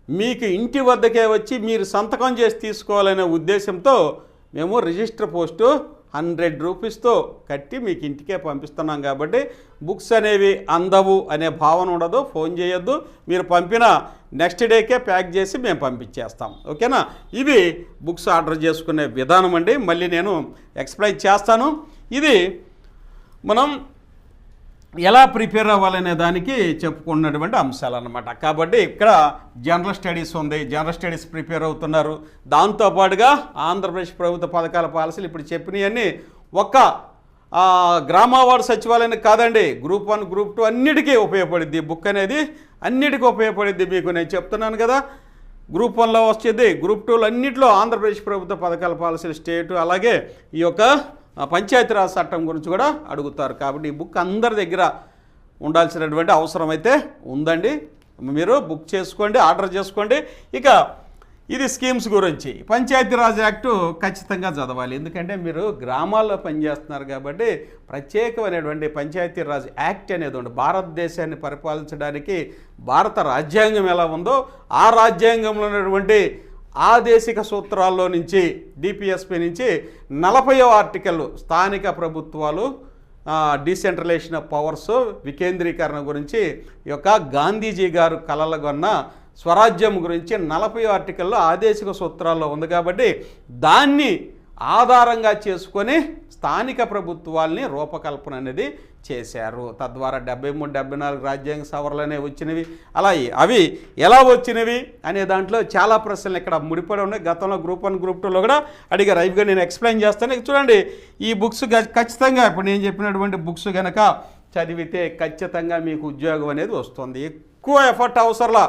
మీకు ఇంటి వద్దకే వచ్చి మీరు సంతకం చేసి తీసుకోవాలనే ఉద్దేశంతో మేము రిజిస్టర్ పోస్టు 100 రూపీస్తో కట్టి మీకు ఇంటికే పంపిస్తున్నాం. కాబట్టి బుక్స్ అనేవి అందవు అనే భావన ఉండదు. ఫోన్ చేయొద్దు, మీరు పంపిన నెక్స్ట్ డేకే ప్యాక్ చేసి మేము పంపించేస్తాం. ఓకేనా? ఇవి బుక్స్ ఆర్డర్ చేసుకునే విధానం అండి. మళ్ళీ నేను ఎక్స్ప్లెయిన్ చేస్తాను. ఇది మనం ఎలా ప్రిపేర్ అవ్వాలనే దానికి చెప్పుకున్నటువంటి అంశాలు అన్నమాట. కాబట్టి ఇక్కడ జనరల్ స్టడీస్ ఉంది, జనరల్ స్టడీస్ ప్రిపేర్ అవుతున్నారు. దాంతోపాటుగా ఆంధ్రప్రదేశ్ ప్రభుత్వ పథకాల పాలసీలు ఇప్పుడు చెప్పినవన్నీ ఒక్క గ్రామవార్డు సచివాలయానికి కాదండి, గ్రూప్ 1 గ్రూప్ 2 అన్నిటికీ ఉపయోగపడుద్ది. బుక్ అనేది అన్నిటికీ ఉపయోగపడుద్ది. మీకు నేను చెప్తున్నాను కదా, గ్రూప్ 1లో వచ్చేది, గ్రూప్ 2లో అన్నింటిలో ఆంధ్రప్రదేశ్ ప్రభుత్వ పథకాల పాలసీలు స్టేటు, అలాగే ఈ యొక్క పంచాయతీరాజ్ చట్టం గురించి కూడా అడుగుతారు. కాబట్టి ఈ బుక్ అందరి దగ్గర ఉండాల్సినటువంటి అవసరం అయితే ఉందండి. మీరు బుక్ చేసుకోండి, ఆర్డర్ చేసుకోండి. ఇక ఇది స్కీమ్స్ గురించి. పంచాయతీరాజ్ యాక్టు ఖచ్చితంగా చదవాలి. ఎందుకంటే మీరు గ్రామాల్లో పనిచేస్తున్నారు కాబట్టి ప్రత్యేకమైనటువంటి పంచాయతీరాజ్ యాక్ట్ అనేది ఉంది. భారతదేశాన్ని పరిపాలించడానికి భారత రాజ్యాంగం ఎలా ఉందో ఆ రాజ్యాంగంలో ఉన్నటువంటి ఆదేశిక సూత్రాల్లో నుంచి డిపిఎస్పి నుంచి 40వ ఆర్టికల్ స్థానిక ప్రభుత్వాలు డీసెంట్రలైజేషన్ ఆఫ్ పవర్స్ వికేంద్రీకరణ గురించి ఈ యొక్క గాంధీజీ గారు కలలుగొన్న స్వరాజ్యం గురించి 40వ ఆర్టికల్లో ఆదేశిక సూత్రాల్లో ఉంది. కాబట్టి దాన్ని ఆధారంగా చేసుకొని స్థానిక ప్రభుత్వాల్ని రూపకల్పన అనేది చేశారు. తద్వారా 73-74 రాజ్యాంగ సవరణలనే వచ్చినవి. అలా అవి ఎలా వచ్చినవి అనే దాంట్లో చాలా ప్రశ్నలు ఇక్కడ ముడిపడి ఉన్నాయి. గతంలో గ్రూప్ 1 గ్రూప్ 2లో కూడా అడిగారు. అవిగా నేను ఎక్స్ప్లెయిన్ చేస్తాను. చూడండి, ఈ బుక్స్ ఖచ్చితంగా ఇప్పుడు నేను చెప్పినటువంటి బుక్స్ కనుక చదివితే ఖచ్చితంగా మీకు ఉద్యోగం అనేది వస్తుంది. ఎక్కువ ఎఫర్ట్ అవసరంలా.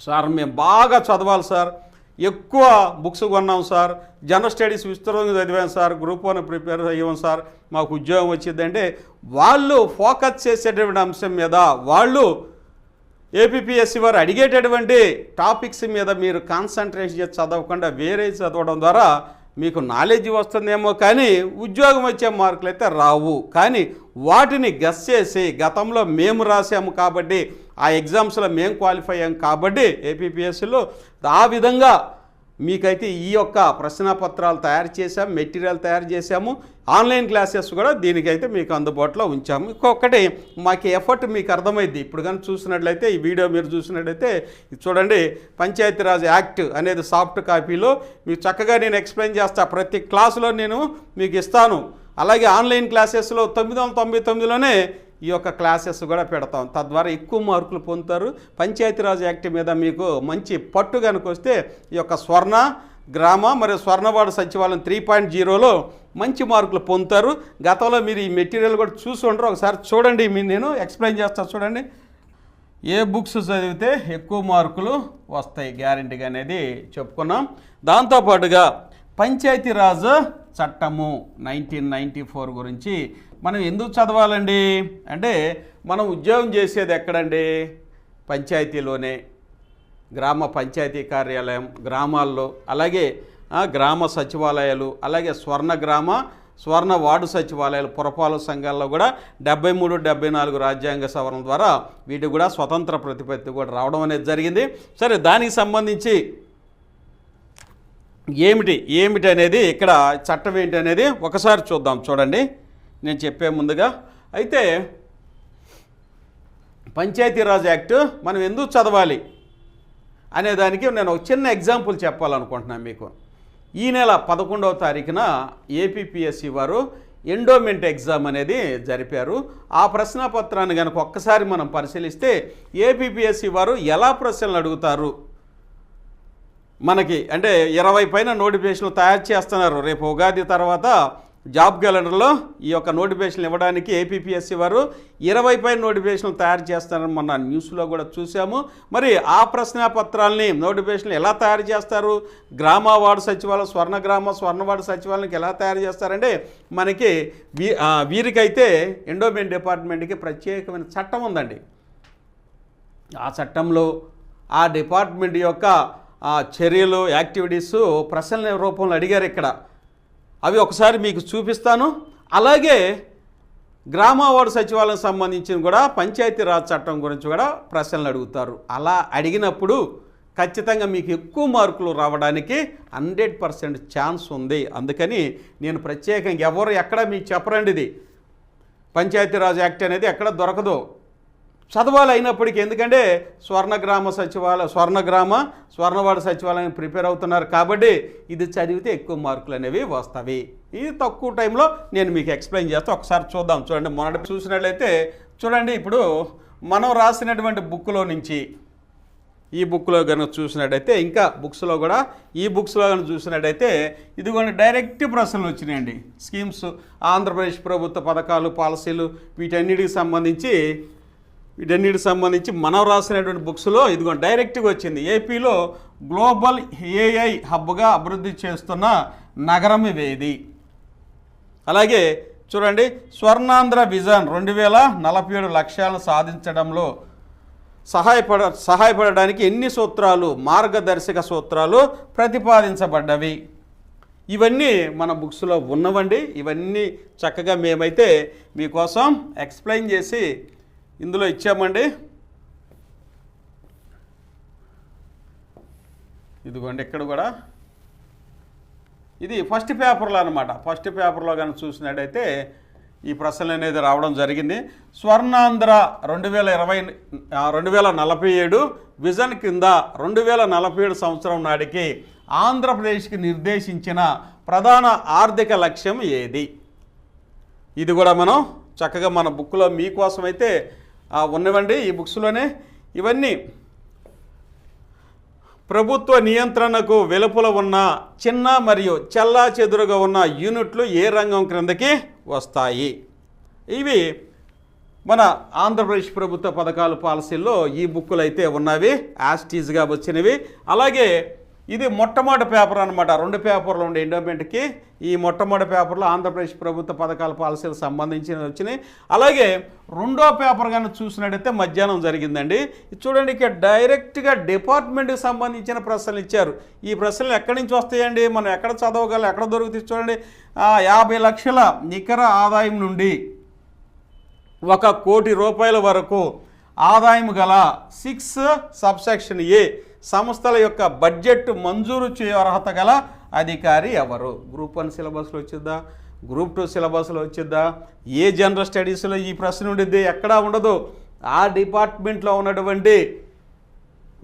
సార్ మేము బాగా చదవాలి సార్, ఎక్కువ బుక్స్ కొన్నాం సార్, జనరల్ స్టడీస్ విస్తృతంగా చదివాం సార్, గ్రూప్ 1 ప్రిపేర్ అయ్యాం సార్, మాకు ఉద్యోగం వచ్చిందంటే వాళ్ళు ఫోకస్ చేసేటటువంటి అంశం మీద, వాళ్ళు ఏపీపీఎస్సీ వారు అడిగేటటువంటి టాపిక్స్ మీద మీరు కాన్సన్ట్రేషన్ చేసి చదవకుండా వేరే చదవడం ద్వారా మీకు నాలెడ్జ్ వస్తుందేమో కానీ ఉద్యోగం వచ్చే మార్కులు అయితే రావు. కానీ వాటిని గెస్ చేసి గతంలో మేము రాసాము కాబట్టి ఆ ఎగ్జామ్స్లో మేము క్వాలిఫై అయ్యాం కాబట్టి ఏపీపీఎస్సీలో ఆ విధంగా మీకైతే ఈ యొక్క ప్రశ్నపత్రాలు తయారు చేశాము, మెటీరియల్ తయారు చేశాము, ఆన్లైన్ క్లాసెస్ కూడా దీనికైతే మీకు అందుబాటులో ఉంచాము. ఇంకొకటి మాకు ఎఫర్ట్ మీకు అర్థమైంది. ఇప్పుడు కానీ చూసినట్లయితే ఈ వీడియో మీరు చూసినట్లయితే చూడండి, పంచాయతీరాజ్ యాక్ట్ అనేది సాఫ్ట్ కాపీలో మీకు చక్కగా నేను ఎక్స్ప్లెయిన్ చేస్తాను. ప్రతి క్లాసులో నేను మీకు ఇస్తాను. అలాగే ఆన్లైన్ క్లాసెస్లో 999లోనే ఈ యొక్క క్లాసెస్ కూడా పెడతాం. తద్వారా ఎక్కువ మార్కులు పొందుతారు. పంచాయతీరాజ్ యాక్ట్ మీద మీకు మంచి పట్టు కనుక వస్తే ఈ యొక్క స్వర్ణ గ్రామ మరియు స్వర్ణవార్డు సచివాలయం 3.0లో మంచి మార్కులు పొందుతారు. గతంలో మీరు ఈ మెటీరియల్ కూడా చూసి ఉండరు, ఒకసారి చూడండి. నేను ఎక్స్ప్లెయిన్ చేస్తాను. చూడండి, ఏ బుక్స్ చదివితే ఎక్కువ మార్కులు వస్తాయి గ్యారెంటీగా అనేది చెప్పుకున్నాం. దాంతోపాటుగా పంచాయతీరాజ్ చట్టము 1994 గురించి మనం ఎందుకు చదవాలండి అంటే మనం ఉద్యోగం చేసేది ఎక్కడండి, పంచాయతీలోనే, గ్రామ పంచాయతీ కార్యాలయం, గ్రామాల్లో, అలాగే గ్రామ సచివాలయాలు, అలాగే స్వర్ణ వార్డు సచివాలయాలు, పురపాలక సంఘాల్లో కూడా 73, 74 రాజ్యాంగ సవరణ ద్వారా వీటికి కూడా స్వతంత్ర ప్రతిపత్తి కూడా రావడం అనేది జరిగింది. సరే, దానికి సంబంధించి ఏమిటి అనేది ఇక్కడ చట్టం ఏంటి అనేది ఒకసారి చూద్దాం. చూడండి, నేను చెప్పే ముందుగా అయితే పంచాయతీరాజ్ యాక్ట్ మనం ఎందుకు చదవాలి అనేదానికి నేను ఒక చిన్న ఎగ్జాంపుల్ చెప్పాలనుకుంటున్నాను మీకు. ఈ నెల 11వ తారీఖున ఏపీపీఎస్సీ వారు ఎండోమెంట్ ఎగ్జామ్ అనేది జరిపారు. ఆ ప్రశ్నపత్రాన్ని కనుక ఒక్కసారి మనం పరిశీలిస్తే ఏపీపీఎస్సీ వారు ఎలా ప్రశ్నలు అడుగుతారు మనకి అంటే 20 పైన నోటిఫికేషన్లు తయారు చేస్తున్నారు. రేపు ఉగాది తర్వాత జాబ్ క్యాలెండర్లో ఈ యొక్క నోటిఫికేషన్ ఇవ్వడానికి ఏపీపీఎస్సీ వారు 20 పైన నోటిఫికేషన్లు తయారు చేస్తారని మొన్న న్యూస్లో కూడా చూసాము. మరి ఆ ప్రశ్నపత్రాలని నోటిఫికేషన్లు ఎలా తయారు చేస్తారు, గ్రామ వార్డు సచివాలయం, స్వర్ణ వార్డు సచివాలయానికి ఎలా తయారు చేస్తారంటే మనకి వీరికైతే ఎండోమెంట్ డిపార్ట్మెంట్కి ప్రత్యేకమైన చట్టం ఉందండి. ఆ చట్టంలో ఆ డిపార్ట్మెంట్ యొక్క చర్యలు, యాక్టివిటీస్ ప్రశ్నల రూపంలో అడిగారు ఇక్కడ. అవి ఒకసారి మీకు చూపిస్తాను. అలాగే గ్రామ వార్డు సచివాలయం సంబంధించిన కూడా పంచాయతీరాజ్ చట్టం గురించి కూడా ప్రశ్నలు అడుగుతారు. అలా అడిగినప్పుడు ఖచ్చితంగా మీకు ఎక్కువ మార్కులు రావడానికి 100% ఛాన్స్ ఉంది. అందుకని నేను ప్రత్యేకంగా ఎవరు ఎక్కడ మీకు చెప్పరండి, ఇది పంచాయతీరాజ్ యాక్ట్ అనేది ఎక్కడ దొరకదు, చదవాలి అయినప్పటికీ. ఎందుకంటే స్వర్ణవార్డు సచివాలయం ప్రిపేర్ అవుతున్నారు కాబట్టి ఇది చదివితే ఎక్కువ మార్కులు అనేవి వస్తాయి. ఇది తక్కువ టైంలో నేను మీకు ఎక్స్ప్లెయిన్ చేస్తే ఒకసారి చూద్దాం. చూడండి, మొదట చూసినట్లయితే చూడండి, ఇప్పుడు మనం రాసినటువంటి బుక్లో నుంచి ఈ బుక్లో కనుక చూసినట్టయితే, ఇంకా బుక్స్లో కూడా ఈ బుక్స్లో కనుక చూసినట్టయితే ఇదిగోండి డైరెక్ట్ ప్రశ్నలు వచ్చినాయండి. స్కీమ్స్, ఆంధ్రప్రదేశ్ ప్రభుత్వ పథకాలు, పాలసీలు వీటన్నిటికి సంబంధించి మనం రాసినటువంటి బుక్స్లో ఇదిగోండి డైరెక్ట్గా వచ్చింది. ఏపీలో గ్లోబల్ ఏఐ హబ్గా అభివృద్ధి చేస్తున్న నగరం ఇవేది. అలాగే చూడండి, స్వర్ణాంధ్ర విజన్ 2047 లక్ష్యాలను సాధించడంలో సహాయపడడానికి ఎన్ని సూత్రాలు, మార్గదర్శక సూత్రాలు ప్రతిపాదించబడ్డవి. ఇవన్నీ మన బుక్స్లో ఉన్నవండి. ఇవన్నీ చక్కగా మేమైతే మీకోసం ఎక్స్ప్లెయిన్ చేసి ఇందులో ఇచ్చామండి. ఇదిగోండి, ఇక్కడ కూడా ఇది ఫస్ట్ పేపర్లో అనమాట. ఫస్ట్ పేపర్లో కానీ చూసినట్టయితే ఈ ప్రశ్నలు అనేది రావడం జరిగింది. స్వర్ణాంధ్ర 2047 విజన్ కింద 2047 సంవత్సరం నాటికి ఆంధ్రప్రదేశ్కి నిర్దేశించిన ప్రధాన ఆర్థిక లక్ష్యం ఏది? ఇది కూడా మనం చక్కగా మన బుక్లో మీకోసమైతే ఉన్నవండి. ఈ బుక్స్లోనే ఇవన్నీ ప్రభుత్వ నియంత్రణకు వెలుపల ఉన్న చిన్న మరియు చెల్లాచెదురుగా ఉన్న యూనిట్లు ఏ రంగం క్రిందకి వస్తాయి? ఇవి మన ఆంధ్రప్రదేశ్ ప్రభుత్వ పథకాలు, పాలసీల్లో ఈ బుక్కులు అయితే ఉన్నవి, యాస్టీజ్గా వచ్చినవి. అలాగే ఇది మొట్టమొదటి పేపర్ అనమాట. 2 పేపర్లు ఉండే ఎండోమెంట్కి ఈ మొట్టమొదటి పేపర్లో ఆంధ్రప్రదేశ్ ప్రభుత్వ పథకాల పాలసీలకు సంబంధించినవి వచ్చినాయి. అలాగే 2వ పేపర్ కానీ చూసినట్టయితే మధ్యాహ్నం జరిగిందండి. చూడండి, ఇక్కడ డైరెక్ట్గా డిపార్ట్మెంట్కి సంబంధించిన ప్రశ్నలు ఇచ్చారు. ఈ ప్రశ్నలు ఎక్కడి నుంచి వస్తాయండి, మనం ఎక్కడ చదవగలం, ఎక్కడ దొరుకుతాయి? చూడండి, 50 లక్షల నికర ఆదాయం నుండి 1 కోటి రూపాయల వరకు ఆదాయం గల 6 సబ్సెక్షన్ ఏ సంస్థల యొక్క బడ్జెట్ మంజూరు చేయ అర్హత గల అధికారి ఎవరు? గ్రూప్ 1 సిలబస్లో వచ్చిద్దా, గ్రూప్ 2 సిలబస్లో వచ్చిద్దా, ఏ జనరల్ స్టడీస్లో ఈ ప్రశ్న ఉండిద్ది? ఎక్కడా ఉండదు. ఆ డిపార్ట్మెంట్లో ఉన్నటువంటి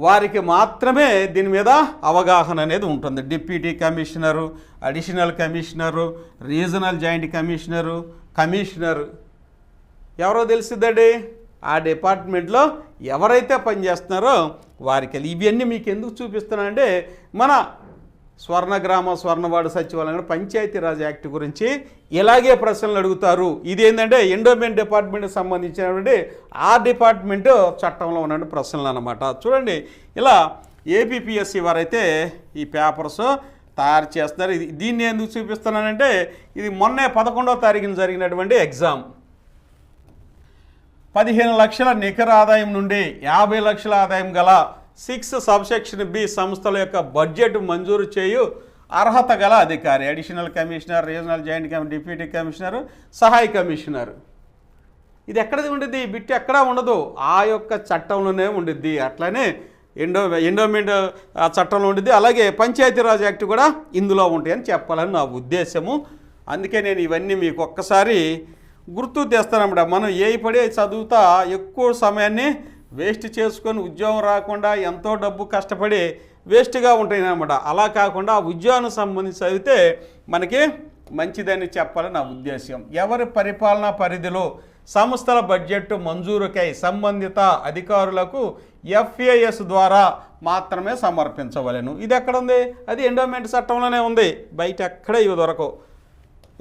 వారికి మాత్రమే దీని మీద అవగాహన అనేది ఉంటుంది. Deputy commissioner, additional commissioner, regional joint commissioner, commissioner ఎవరో తెలిసిద్దండి. ఆ డిపార్ట్మెంట్లో ఎవరైతే పనిచేస్తున్నారో వారికి. ఇవన్నీ మీకు ఎందుకు చూపిస్తున్నానంటే మన స్వర్ణవార్డు సచివాలయం పంచాయతీరాజ్ యాక్ట్ గురించి ఇలాగే ప్రశ్నలు అడుగుతారు. ఇది ఏంటంటే ఎండోమెంట్ డిపార్ట్మెంట్కి సంబంధించినటువంటి ఆ డిపార్ట్మెంట్ చట్టంలో ఉన్న ప్రశ్నలు అన్నమాట. చూడండి, ఇలా ఏపీపీఎస్సీ వారైతే ఈ పేపర్స్ తయారు చేస్తున్నారు. దీన్ని ఎందుకు చూపిస్తున్నానంటే ఇది మొన్నే 11వ తారీఖున జరిగినటువంటి ఎగ్జామ్. 15 లక్షల నికర ఆదాయం నుండి 50 లక్షల ఆదాయం గల 6 సబ్సెక్షన్ బి సంస్థల యొక్క బడ్జెట్ మంజూరు చేయు అర్హత గల అధికారి, additional commissioner, regional joint deputy commissioner, సహాయ కమిషనర్. ఇది ఎక్కడది ఉండిద్ది? ఈ బిట్ ఎక్కడా ఉండదు, ఆ యొక్క చట్టంలోనే ఉండిద్ది. అట్లానే ఎండోమెంట్ చట్టంలో ఉండిద్ది. అలాగే పంచాయతీరాజ్ యాక్ట్ కూడా ఇందులో ఉంటాయని చెప్పాలని నా ఉద్దేశము. అందుకే నేను ఇవన్నీ మీకు ఒక్కసారి గుర్తు తెస్తానన్నమాట. మనం ఏ పడే చదువుతా ఎక్కువ సమయాన్ని వేస్ట్ చేసుకొని ఉద్యోగం రాకుండా ఎంతో డబ్బు కష్టపడి వేస్ట్గా ఉంటాయన్నమాట. అలా కాకుండా ఆ ఉద్యోగానికి సంబంధించి చదివితే మనకి మంచిదని చెప్పాలని నా ఉద్దేశం. ఎవరి పరిపాలనా పరిధిలో సంస్థల బడ్జెట్ మంజూరుకై సంబంధిత అధికారులకు FAS ద్వారా మాత్రమే సమర్పించవలెను. ఇది ఎక్కడ ఉంది? అది ఎండోమెంట్ చట్టంలోనే ఉంది, బయట ఎక్కడ ఇవి దొరకవు.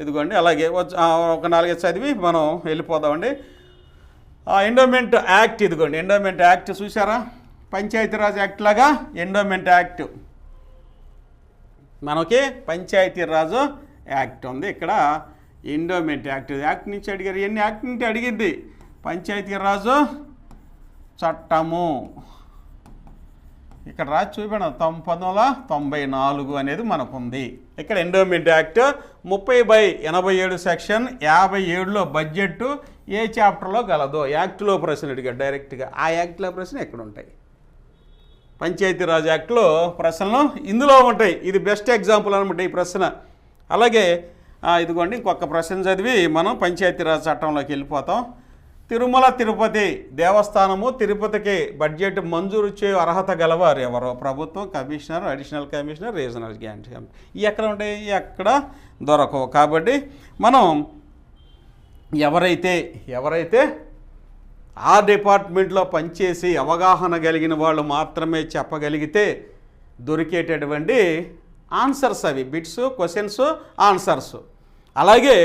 ఇదిగోండి. అలాగే ఒక 4 చదివి మనం వెళ్ళిపోదామండి. ఎండోమెంట్ యాక్ట్, ఇదిగోండి ఎండోమెంట్ యాక్ట్ చూసారా? పంచాయతీరాజ్ యాక్ట్ లాగా ఎండోమెంట్ యాక్ట్, మనకి పంచాయతీరాజ్ యాక్ట్ ఉంది. ఇక్కడ ఎండోమెంట్ యాక్ట్ నుంచి అడిగారు. ఎన్ని యాక్ట్ నుంచి అడిగింది? పంచాయతీరాజు చట్టము ఇక్కడ రాసి చూపాను 1994 అనేది మనకుంది. ఇక్కడ ఎండోమెంట్ యాక్ట్ 30/87 సెక్షన్ 57లో బడ్జెట్ ఏ చాప్టర్లో గలదో యాక్ట్లో ప్రశ్న అడిగాడు డైరెక్ట్గా. ఆ యాక్ట్లో ప్రశ్న ఎక్కడ ఉంటాయి? పంచాయతీరాజ్ యాక్ట్లో ప్రశ్నలు ఇందులో ఉంటాయి. ఇది బెస్ట్ ఎగ్జాంపుల్ అనమాట ఈ ప్రశ్న. అలాగే ఇదిగోండి ఇంకొక ప్రశ్న చదివి మనం పంచాయతీరాజ్ చట్టంలోకి వెళ్ళిపోతాం. తిరుమల తిరుపతి దేవస్థానము తిరుపతికి బడ్జెట్ మంజూరు చేయు అర్హత గలవారు ఎవరో? ప్రభుత్వం, commissioner, additional commissioner, regional joint. ఇవి ఎక్కడ ఉంటాయి? ఎక్కడ దొరకవు. కాబట్టి మనం ఎవరైతే ఆ డిపార్ట్మెంట్లో పనిచేసి అవగాహన కలిగిన వాళ్ళు మాత్రమే చెప్పగలిగితే దొరికేటటువంటి ఆన్సర్స్ అవి, బిట్స్, క్వశ్చన్స్, ఆన్సర్స్. అలాగే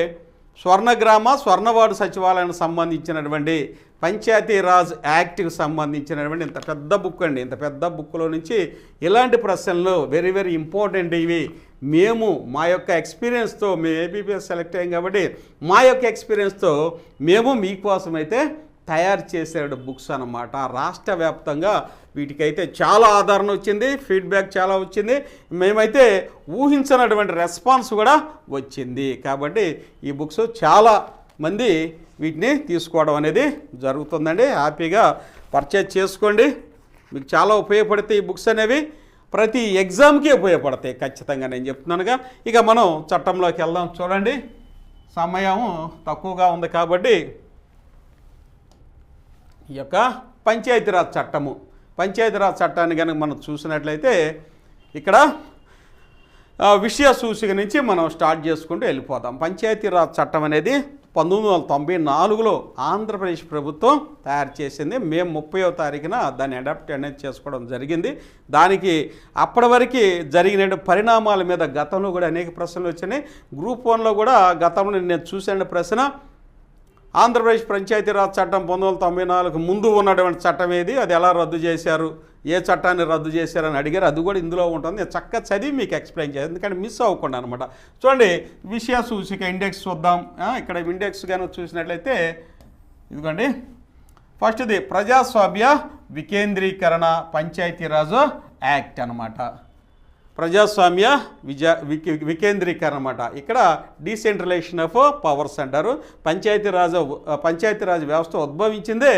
స్వర్ణవార్డు సచివాలయానికి సంబంధించినటువంటి పంచాయతీరాజ్ యాక్ట్కి సంబంధించినటువంటి ఇంత పెద్ద బుక్ అండి. ఇంత పెద్ద బుక్లో నుంచి ఇలాంటి ప్రశ్నలు వెరీ వెరీ ఇంపార్టెంట్. ఇవి మేము మా యొక్క ఎక్స్పీరియన్స్తో, మేము APPS సెలెక్ట్ అయ్యాం కాబట్టి మా యొక్క ఎక్స్పీరియన్స్తో మేము మీకోసమైతే తయారు చేసే బుక్స్ అన్నమాట. రాష్ట్ర వ్యాప్తంగా వీటికైతే చాలా ఆదరణ వచ్చింది, ఫీడ్బ్యాక్ చాలా వచ్చింది, మేమైతే ఊహించినటువంటి రెస్పాన్స్ కూడా వచ్చింది. కాబట్టి ఈ బుక్స్ చాలా మంది వీటిని తీసుకోవడం అనేది జరుగుతుందండి. హ్యాపీగా పర్చేజ్ చేసుకోండి, మీకు చాలా ఉపయోగపడతాయి ఈ బుక్స్ అనేవి. ప్రతి ఎగ్జామ్కి ఉపయోగపడతాయి ఖచ్చితంగా, నేను చెప్తున్నానుగా. ఇక మనం చట్టంలోకి వెళ్దాం. చూడండి, సమయం తక్కువగా ఉంది కాబట్టి ఈ యొక్క పంచాయతీరాజ్ చట్టాన్ని కనుక మనం చూసినట్లయితే ఇక్కడ విషయ సూచిక నుంచి మనం స్టార్ట్ చేసుకుంటూ వెళ్ళిపోతాం. పంచాయతీరాజ్ చట్టం అనేది 1994లో ఆంధ్రప్రదేశ్ ప్రభుత్వం తయారు చేసింది. మే 30వ తారీఖున దాన్ని అడాప్ట్ అనేది చేసుకోవడం జరిగింది. దానికి అప్పటి వరకు జరిగిన పరిణామాల మీద గతంలో కూడా అనేక ప్రశ్నలు వచ్చినాయి. గ్రూప్ 1లో కూడా గతంలో నేను చూసిన ప్రశ్న, ఆంధ్రప్రదేశ్ పంచాయతీరాజ్ చట్టం 1994 ముందు ఉన్నటువంటి చట్టం ఏది, అది ఎలా రద్దు చేశారు, ఏ చట్టాన్ని రద్దు చేశారని అడిగారు. అది కూడా ఇందులో ఉంటుంది. నేను చక్కగా చదివి మీకు ఎక్స్ప్లెయిన్ చేయాలి, ఎందుకంటే మిస్ అవ్వకుండా అనమాట. చూడండి, విషయ సూచిక ఇండెక్స్ చూద్దాం. ఇక్కడ ఇండెక్స్ కనుక చూసినట్లయితే ఇదిగోండి, ఫస్ట్ది ప్రజాస్వామ్య వికేంద్రీకరణ పంచాయతీరాజ్ యాక్ట్ అనమాట. ప్రజాస్వామ్య వికేంద్రీకరణ అన్నమాట. ఇక్కడ డీసెంట్రలైజేషన్ ఆఫ్ పవర్స్ అంటారు. పంచాయతీరాజ్ వ్యవస్థ ఉద్భవించిందే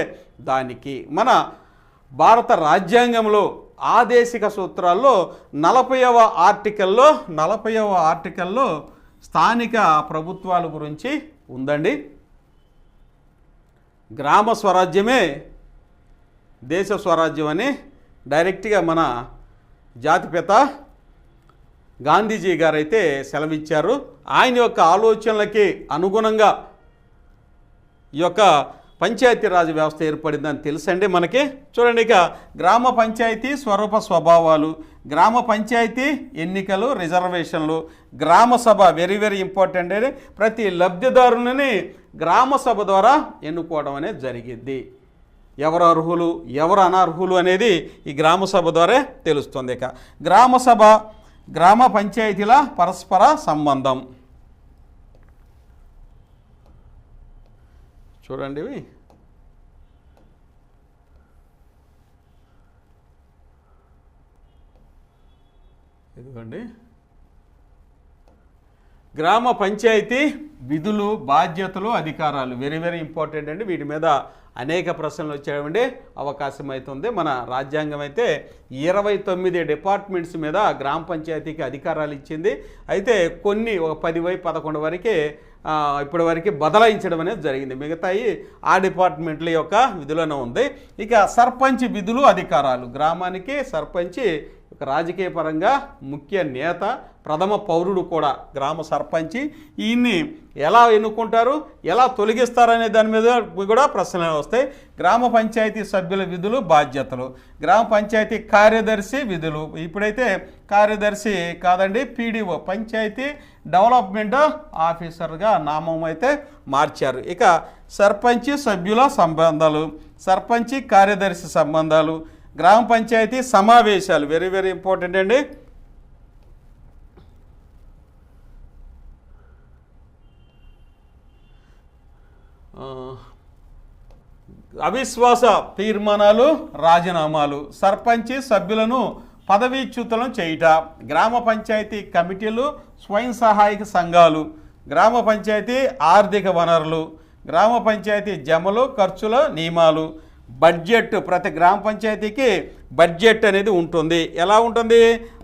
దానికి. మన భారత రాజ్యాంగంలో ఆదేశిక సూత్రాల్లో 40వ ఆర్టికల్లో స్థానిక ప్రభుత్వాల గురించి ఉందండి. గ్రామ స్వరాజ్యమే దేశ స్వరాజ్యం అని డైరెక్ట్గా మన జాతిపిత గాంధీజీ గారు అయితే సెలవిచ్చారు. ఆయన యొక్క ఆలోచనలకి అనుగుణంగా ఈ యొక్క పంచాయతీరాజ్ వ్యవస్థ ఏర్పడిందని తెలుసండి మనకి. చూడండి, ఇక గ్రామ పంచాయతీ స్వరూప స్వభావాలు, గ్రామ పంచాయతీ ఎన్నికలు, రిజర్వేషన్లు, గ్రామ సభ వెరీ వెరీ ఇంపార్టెంట్. అని ప్రతి లబ్ధిదారుని గ్రామ సభ ద్వారా ఎన్నుకోవడం అనేది జరిగింది. ఎవరు అర్హులు, ఎవరు అనర్హులు అనేది ఈ గ్రామ సభ ద్వారా తెలుస్తుంది. ఇక గ్రామ సభ గ్రామ పంచాయతీల పరస్పర సంబంధం. చూడండి ఇవి ఇదిగోండి. గ్రామ పంచాయతీ విధులు, బాధ్యతలు, అధికారాలు వెరీ వెరీ ఇంపార్టెంట్ అండి. వీటి మీద అనేక ప్రశ్నలు వచ్చేవండి అవకాశం అవుతుంది. మన రాజ్యాంగం అయితే 29 డిపార్ట్మెంట్స్ మీద గ్రామ పంచాయతీకి అధికారాలు ఇచ్చింది. అయితే కొన్ని ఒక 10-11 వరకే ఇప్పటి వరకు బదలాయించడం అనేది జరిగింది. మిగతాయి ఆ డిపార్ట్మెంట్ల యొక్క విధులను ఉంది. ఇక సర్పంచ్ విధులు, అధికారాలు. గ్రామానికి సర్పంచి ఒక రాజకీయ పరంగా ముఖ్య నేత, ప్రథమ పౌరుడు కూడా గ్రామ సర్పంచి. ఈయన్ని ఎలా ఎన్నుకుంటారు, ఎలా తొలగిస్తారనే దాని మీద కూడా ప్రశ్నలు వస్తాయి. గ్రామ పంచాయతీ సభ్యుల విధులు, బాధ్యతలు. గ్రామ పంచాయతీ కార్యదర్శి విధులు. ఇప్పుడైతే కార్యదర్శి కాదండి, పీడీఓ పంచాయతీ డెవలప్మెంట్ ఆఫీసర్గా నామం అయితే మార్చారు. ఇక సర్పంచి సభ్యుల సంబంధాలు, సర్పంచి కార్యదర్శి సంబంధాలు, గ్రామ పంచాయతీ సమావేశాలు వెరీ వెరీ ఇంపార్టెంట్ అండి. అవిశ్వాస తీర్మానాలు, రాజీనామాలు, సర్పంచి సభ్యులను పదవీచ్యుతులను చేయుట, గ్రామ పంచాయతీ కమిటీలు, స్వయం సహాయక సంఘాలు, గ్రామ పంచాయతీ ఆర్థిక వనరులు, గ్రామ పంచాయతీ జమలు, ఖర్చుల నియమాలు, బడ్జెట్. ప్రతి గ్రామ పంచాయతీకి బడ్జెట్ అనేది ఉంటుంది. ఎలా ఉంటుంది?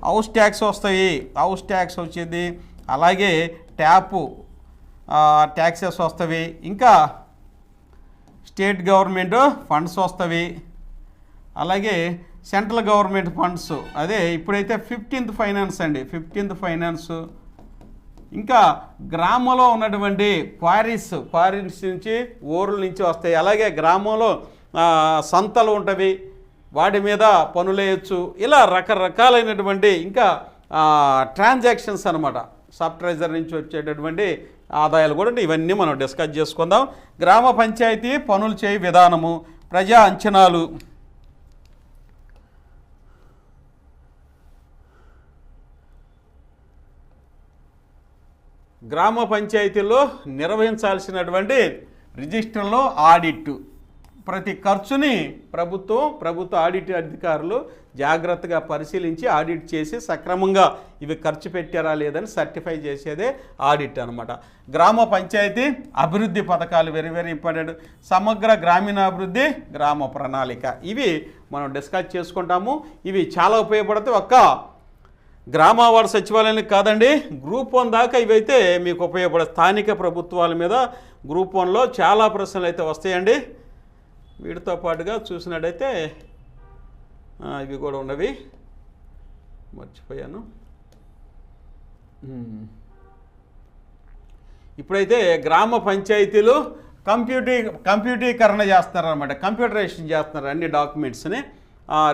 హౌస్ ట్యాక్స్ వస్తాయి, హౌస్ ట్యాక్స్ వచ్చింది, అలాగే ట్యాపు ట్యాక్సెస్ వస్తాయి, ఇంకా స్టేట్ గవర్నమెంట్ ఫండ్స్ వస్తాయి, అలాగే సెంట్రల్ గవర్నమెంట్ ఫండ్స్. అదే ఇప్పుడైతే 15th ఫైనాన్స్ అండి, 15th ఫైనాన్స్. ఇంకా గ్రామంలో ఉన్నటువంటి క్వారీస్ నుంచి, ఊర్ల నుంచి వస్తాయి. అలాగే గ్రామంలో సంతలు ఉంటవి, వాటి మీద పనులేయచ్చు. ఇలా రకరకాలైనటువంటి ఇంకా ట్రాన్సాక్షన్స్ అనమాట. సబ్ ట్రెజరీ నుంచి వచ్చేటటువంటి ఆదాయాలు కూడా ఇవన్నీ మనం డిస్కస్ చేసుకుందాం. గ్రామ పంచాయతీ పనులు చేయ విధానము, ప్రజా అంచనాలు. గ్రామ పంచాయతీలో నిర్వహించాల్సినటువంటి రిజిస్టర్లో ఆడిట్. ప్రతి ఖర్చుని ప్రభుత్వ ఆడిట్ అధికారులు జాగ్రత్తగా పరిశీలించి ఆడిట్ చేసి సక్రమంగా ఇవి ఖర్చు పెట్టారా లేదని సర్టిఫై చేసేదే ఆడిట్ అనమాట. గ్రామ పంచాయతీ అభివృద్ధి పథకాలు వెరీ వెరీ ఇంపార్టెంట్. సమగ్ర గ్రామీణాభివృద్ధి, గ్రామ ప్రణాళిక. ఇవి మనం డిస్కస్ చేసుకుంటాము. ఇవి చాలా ఉపయోగపడతాయి. ఒక్క గ్రామ వార్డు సచివాలయానికి కాదండి, గ్రూప్ 1 దాకా ఇవైతే మీకు ఉపయోగపడే. స్థానిక ప్రభుత్వాల మీద గ్రూప్ 1లో చాలా ప్రశ్నలు అయితే వస్తాయండి. వీటితో పాటుగా చూసినట్టయితే ఇవి కూడా ఉన్నవి, మర్చిపోయాను. ఇప్పుడైతే గ్రామ పంచాయతీలు కంప్యూటీకరణ చేస్తున్నారన్నమాట, కంప్యూటరైజేషన్ చేస్తున్నారు అన్ని డాక్యుమెంట్స్ని,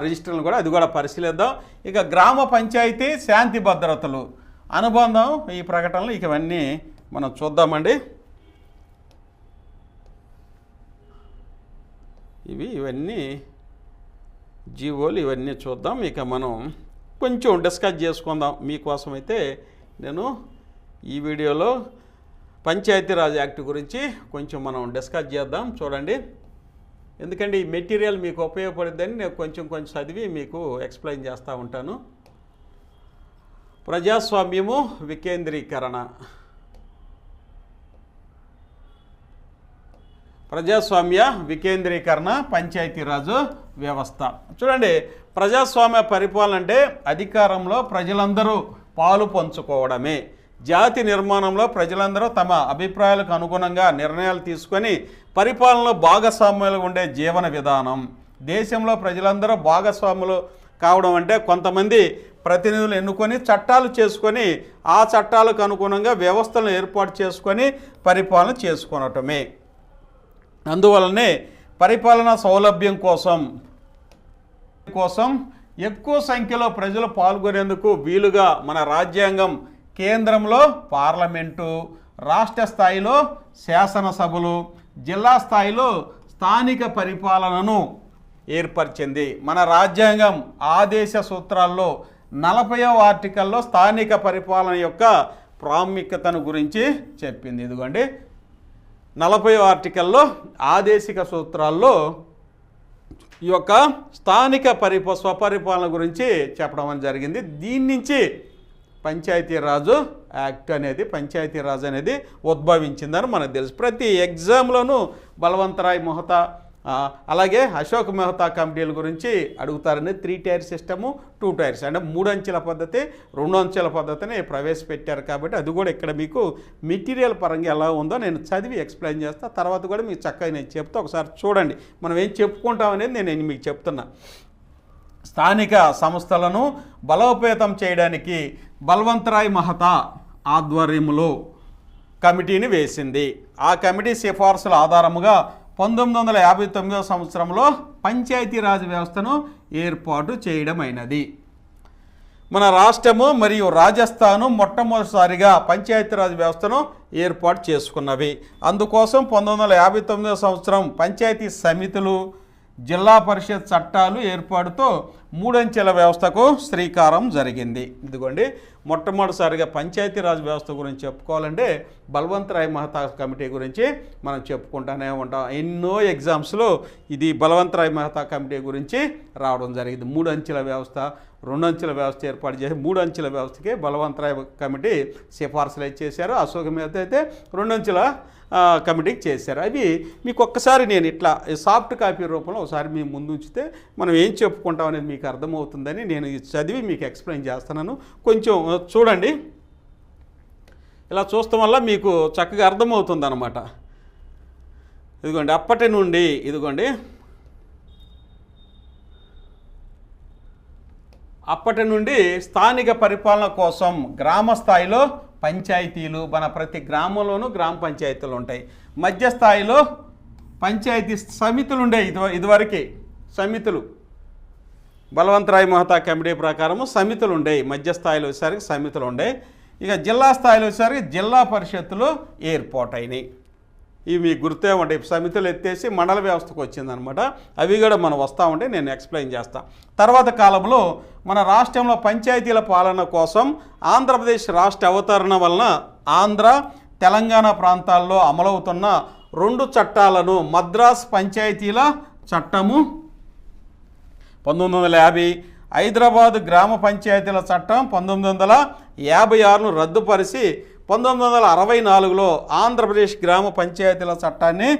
రిజిస్టర్లు కూడా. అది కూడా పరిశీలిద్దాం. ఇక గ్రామ పంచాయతీ శాంతి భద్రతలు అనుబంధం ఈ ప్రకటనలు ఇవన్నీ మనం చూద్దామండి. ఇవన్నీ జీవోలు ఇవన్నీ చూద్దాం. ఇక మనం కొంచెం డిస్కస్ చేసుకుందాం. మీకోసం అయితే నేను ఈ వీడియోలో పంచాయతీరాజ్ యాక్ట్ గురించి కొంచెం మనం డిస్కస్ చేద్దాం. చూడండి, ఎందుకంటే ఈ మెటీరియల్ మీకు ఉపయోగపడుతుందని నేను కొంచెం చదివి మీకు ఎక్స్ప్లెయిన్ చేస్తూ ఉంటాను. ప్రజాస్వామ్యము, వికేంద్రీకరణ. ప్రజాస్వామ్య వికేంద్రీకరణ, పంచాయతీరాజు వ్యవస్థ. చూడండి, ప్రజాస్వామ్య పరిపాలన అంటే అధికారంలో ప్రజలందరూ పాలు పంచుకోవడమే. జాతి నిర్మాణంలో ప్రజలందరూ తమ అభిప్రాయాలకు అనుగుణంగా నిర్ణయాలు తీసుకొని పరిపాలనలో భాగస్వామ్యాలు ఉండే జీవన విధానం. దేశంలో ప్రజలందరూ భాగస్వాములు కావడం అంటే కొంతమంది ప్రతినిధులు ఎన్నుకొని చట్టాలు చేసుకొని ఆ చట్టాలకు అనుగుణంగా వ్యవస్థలను ఏర్పాటు చేసుకొని పరిపాలన చేసుకోవటమే. అందువలనే పరిపాలనా సౌలభ్యం కోసం ఎక్కువ సంఖ్యలో ప్రజలు పాల్గొనేందుకు వీలుగా మన రాజ్యాంగం కేంద్రంలో పార్లమెంటు, రాష్ట్ర స్థాయిలో శాసనసభలు, జిల్లా స్థాయిలో స్థానిక పరిపాలనను ఏర్పరిచింది. మన రాజ్యాంగం ఆదేశ సూత్రాల్లో 40వ ఆర్టికల్లో స్థానిక పరిపాలన యొక్క ప్రాముఖ్యతను గురించి చెప్పింది. ఇదిగోండి 40వ ఆర్టికల్లో ఆదేశిక సూత్రాల్లో ఈ యొక్క స్థానిక స్వపరిపాలన గురించి చెప్పడం అని జరిగింది. దీని నుంచి పంచాయతీరాజు యాక్ట్ అనేది పంచాయతీరాజ్ అనేది ఉద్భవించిందని మనకు తెలుసు. ప్రతి ఎగ్జామ్లోనూ బలవంతరాయ్ మెహతా అలాగే అశోక్ మెహతా కమిటీల గురించి అడుగుతారని 3 టైర్ సిస్టము 2 టైర్స్ అంటే 3 అంచెల పద్ధతి 2 అంచెల పద్ధతిని ప్రవేశపెట్టారు. కాబట్టి అది కూడా ఇక్కడ మీకు మెటీరియల్ పరంగా ఎలా ఉందో నేను చదివి ఎక్స్ప్లెయిన్ చేస్తాను. తర్వాత కూడా మీకు చక్కగా నేను చెప్తా, ఒకసారి చూడండి మనం ఏం చెప్పుకుంటాం అనేది నేను మీకు చెప్తున్నా. స్థానిక సంస్థలను బలోపేతం చేయడానికి బలవంతరాయ్ మెహతా ఆధ్వర్యంలో కమిటీని వేసింది. ఆ కమిటీ సిఫార్సుల ఆధారముగా 1959వ సంవత్సరంలో పంచాయతీరాజ్ వ్యవస్థను ఏర్పాటు చేయడమైనది. మన రాష్ట్రము మరియు రాజస్థాను మొట్టమొదటిసారిగా పంచాయతీరాజ్ వ్యవస్థను ఏర్పాటు చేసుకున్నవి. అందుకోసం 1959వ సంవత్సరం పంచాయతీ సమితులు జిల్లా పరిషత్ చట్టాలు ఏర్పాటుతో 3 అంచెల వ్యవస్థకు శ్రీకారం జరిగింది. ఇదిగోండి మొట్టమొదటిసారిగా పంచాయతీరాజ్ వ్యవస్థ గురించి చెప్పుకోవాలంటే బలవంతరాయ్ మెహతా కమిటీ గురించి మనం చెప్పుకుంటూనే ఉంటాం. ఎన్నో ఎగ్జామ్స్లో ఇది బలవంతరాయ్ మెహతా కమిటీ గురించి రావడం జరిగింది. 3 అంచెల వ్యవస్థ 2 అంచెల వ్యవస్థ ఏర్పాటు చేసి 3 అంచెల వ్యవస్థకి బలవంతరాయ్ కమిటీ సిఫార్సులు చేశారు. అశోక్ మెహతా అయితే 2 అంచెల కమిటీకి చేశారు. అవి మీకు ఒక్కసారి నేను ఇట్లా సాఫ్ట్ కాపీ రూపంలో ఒకసారి మీ ముందు ఉంచితే మనం ఏం చెప్పుకుంటాం అనేది మీకు అర్థమవుతుందని నేను చదివి మీకు ఎక్స్ప్లెయిన్ చేస్తున్నాను. కొంచెం చూడండి, ఇలా చూస్తాం వల్ల మీకు చక్కగా అర్థమవుతుంది అన్నమాట. ఇదిగోండి అప్పటి నుండి అప్పటి నుండి స్థానిక పరిపాలన కోసం గ్రామ స్థాయిలో పంచాయతీలు మన ప్రతి గ్రామంలోనూ గ్రామ పంచాయతీలు ఉంటాయి. మధ్య స్థాయిలో పంచాయతీ సమితులు ఉండేవి. ఇదివరకే సమితులు బలవంతరాయ్ మెహతా కమిటీ ప్రకారము సమితులు ఉండేవి. మధ్య స్థాయిలో వచ్చేసరికి సమితులు ఉండేవి. ఇక జిల్లా స్థాయిలో వచ్చేసరికి జిల్లా పరిషత్తులు ఏర్పాటైనాయి. ఇవి మీకు గుర్తే ఉంటాయి. సమితులు ఎత్తేసి మండల వ్యవస్థకు వచ్చిందనమాట. అవి కూడా మనం వస్తూ ఉంటే నేను ఎక్స్ప్లెయిన్ చేస్తాను. తర్వాత కాలంలో మన రాష్ట్రంలో పంచాయతీల పాలన కోసం ఆంధ్రప్రదేశ్ రాష్ట్ర అవతరణ వలన ఆంధ్ర తెలంగాణ ప్రాంతాల్లో అమలవుతున్న 2 చట్టాలను మద్రాస్ పంచాయతీల చట్టము 1950, హైదరాబాద్ గ్రామ పంచాయతీల చట్టం 1956ను రద్దుపరిచి 1964లో ఆంధ్రప్రదేశ్ గ్రామ పంచాయతీల చట్టాన్ని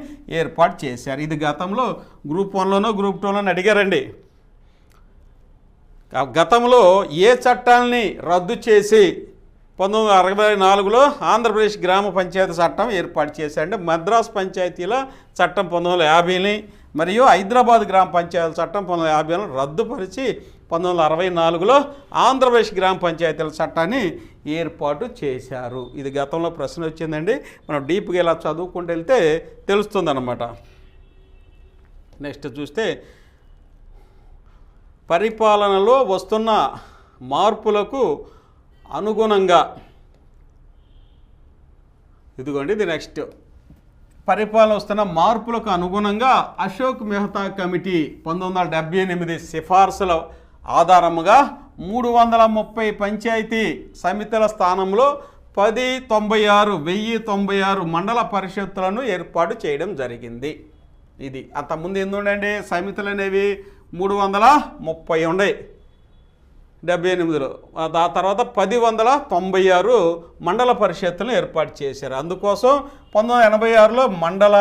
ఏర్పాటు చేశారు. ఇది గతంలో గ్రూప్ 1లోనో గ్రూప్ 2లోనో అడిగారండి. గతంలో ఏ చట్టాలని రద్దు చేసి 1964లో ఆంధ్రప్రదేశ్ గ్రామ పంచాయతీ చట్టం ఏర్పాటు చేశారంటే మద్రాస్ పంచాయతీల చట్టం 1950ని మరియు హైదరాబాద్ గ్రామ పంచాయతీల చట్టం 1950ను రద్దుపరిచి 1964లో ఆంధ్రప్రదేశ్ గ్రామ పంచాయతీల చట్టాన్ని ఏర్పాటు చేశారు. ఇది గతంలో ప్రశ్న వచ్చిందండి. మనం డీప్గా ఇలా చదువుకుంటూ వెళ్తే తెలుస్తుందన్నమాట. నెక్స్ట్ చూస్తే పరిపాలనలో వస్తున్న మార్పులకు అనుగుణంగా ఇదిగోండి ఇది నెక్స్ట్ పరిపాలన వస్తున్న మార్పులకు అనుగుణంగా అశోక్ మెహతా కమిటీ 1978 సిఫార్సుల ఆధారముగా 330 పంచాయతీ సమితుల స్థానంలో 1096 మండల పరిషత్తులను ఏర్పాటు చేయడం జరిగింది. ఇది అంతకుముందు ఎందుండండి సమితులు అనేవి 330 ఉన్నాయి 78లో. ఆ తర్వాత 1096 మండల పరిషత్తులను ఏర్పాటు చేశారు. అందుకోసం 1986లో మండల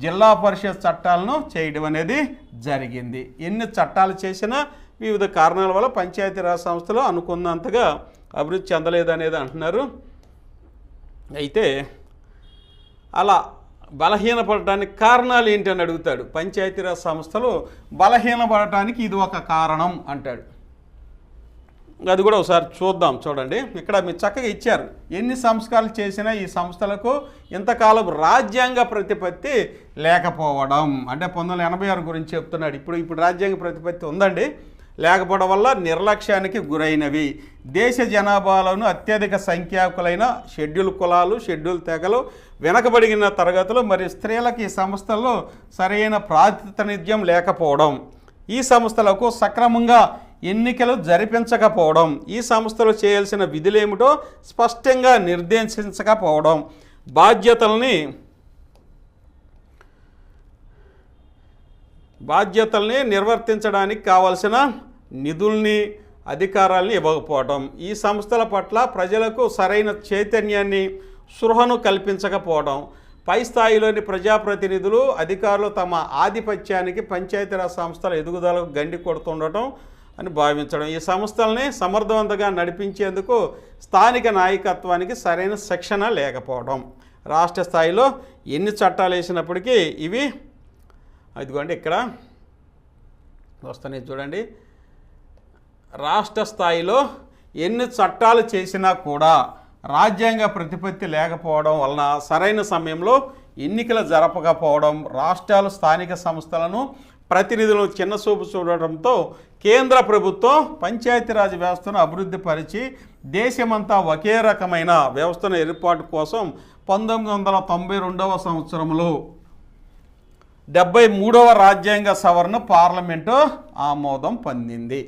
జిల్లా పరిషత్ చట్టాలను చేయడం అనేది జరిగింది. ఎన్ని చట్టాలు చేసినా వివిధ కారణాల వల్ల పంచాయతీరాజ్ సంస్థలు అనుకున్నంతగా అభివృద్ధి చెందలేదు అనేది అంటున్నారు. అయితే అలా బలహీనపడటానికి కారణాలు ఏంటని అడుగుతాడు. పంచాయతీరాజ్ సంస్థలు బలహీనపడటానికి ఇది ఒక కారణం అంటాడు. అది కూడా ఒకసారి చూద్దాం. చూడండి ఇక్కడ మీరు చక్కగా ఇచ్చారు. ఎన్ని సంస్కరణలు చేసినా ఈ సంస్థలకు ఇంతకాలం రాజ్యాంగ ప్రతిపత్తి లేకపోవడం అంటే 1986 గురించి చెప్తున్నాడు. ఇప్పుడు రాజ్యాంగ ప్రతిపత్తి ఉందండి, లేకపోవడం వల్ల నిర్లక్ష్యానికి గురైనవి. దేశ జనాభాలోను అత్యధిక సంఖ్యాకులైన షెడ్యూల్ కులాలు షెడ్యూల్ తెగలు వెనకబడిన తరగతులు మరియు స్త్రీలకు ఈ సంస్థల్లో సరైన ప్రాతినిధ్యం లేకపోవడం, ఈ సంస్థలకు సక్రమంగా ఎన్నికలు జరిపించకపోవడం, ఈ సంస్థలు చేయాల్సిన విధులేమిటో స్పష్టంగా నిర్దేశించకపోవడం, బాధ్యతల్ని నిర్వర్తించడానికి కావలసిన నిధుల్ని అధికారాలని ఇవ్వకపోవడం, ఈ సంస్థల పట్ల ప్రజలకు సరైన చైతన్యాన్ని స్పృహను కల్పించకపోవడం, పై స్థాయిలోని ప్రజాప్రతినిధులు అధికారులు తమ ఆధిపత్యానికి పంచాయతీరాజ్ సంస్థల ఎదుగుదలకు గండి కొడుతుండటం అని భావించడం, ఈ సంస్థల్ని సమర్థవంతంగా నడిపించేందుకు స్థానిక నాయకత్వానికి సరైన శిక్షణ లేకపోవడం, రాష్ట్ర స్థాయిలో ఎన్ని చట్టాలు వేసినప్పటికీ ఇవి ఇదిగోండి ఇక్కడ వస్తున్నాయి చూడండి, రాష్ట్ర స్థాయిలో ఎన్ని చట్టాలు చేసినా కూడా రాజ్యాంగ ప్రతిపత్తి లేకపోవడం వలన సరైన సమయంలో ఎన్నికలు జరపకపోవడం, రాష్ట్రాలు స్థానిక సంస్థలను ప్రతినిధులను చిన్నచూపు చూడటంతో కేంద్ర ప్రభుత్వం పంచాయతీరాజ్ వ్యవస్థను అభివృద్ధి పరిచి దేశమంతా ఒకే రకమైన వ్యవస్థను ఏర్పాటు కోసం 1992వ సంవత్సరంలో 73వ రాజ్యాంగ సవరణ పార్లమెంటు ఆమోదం పొందింది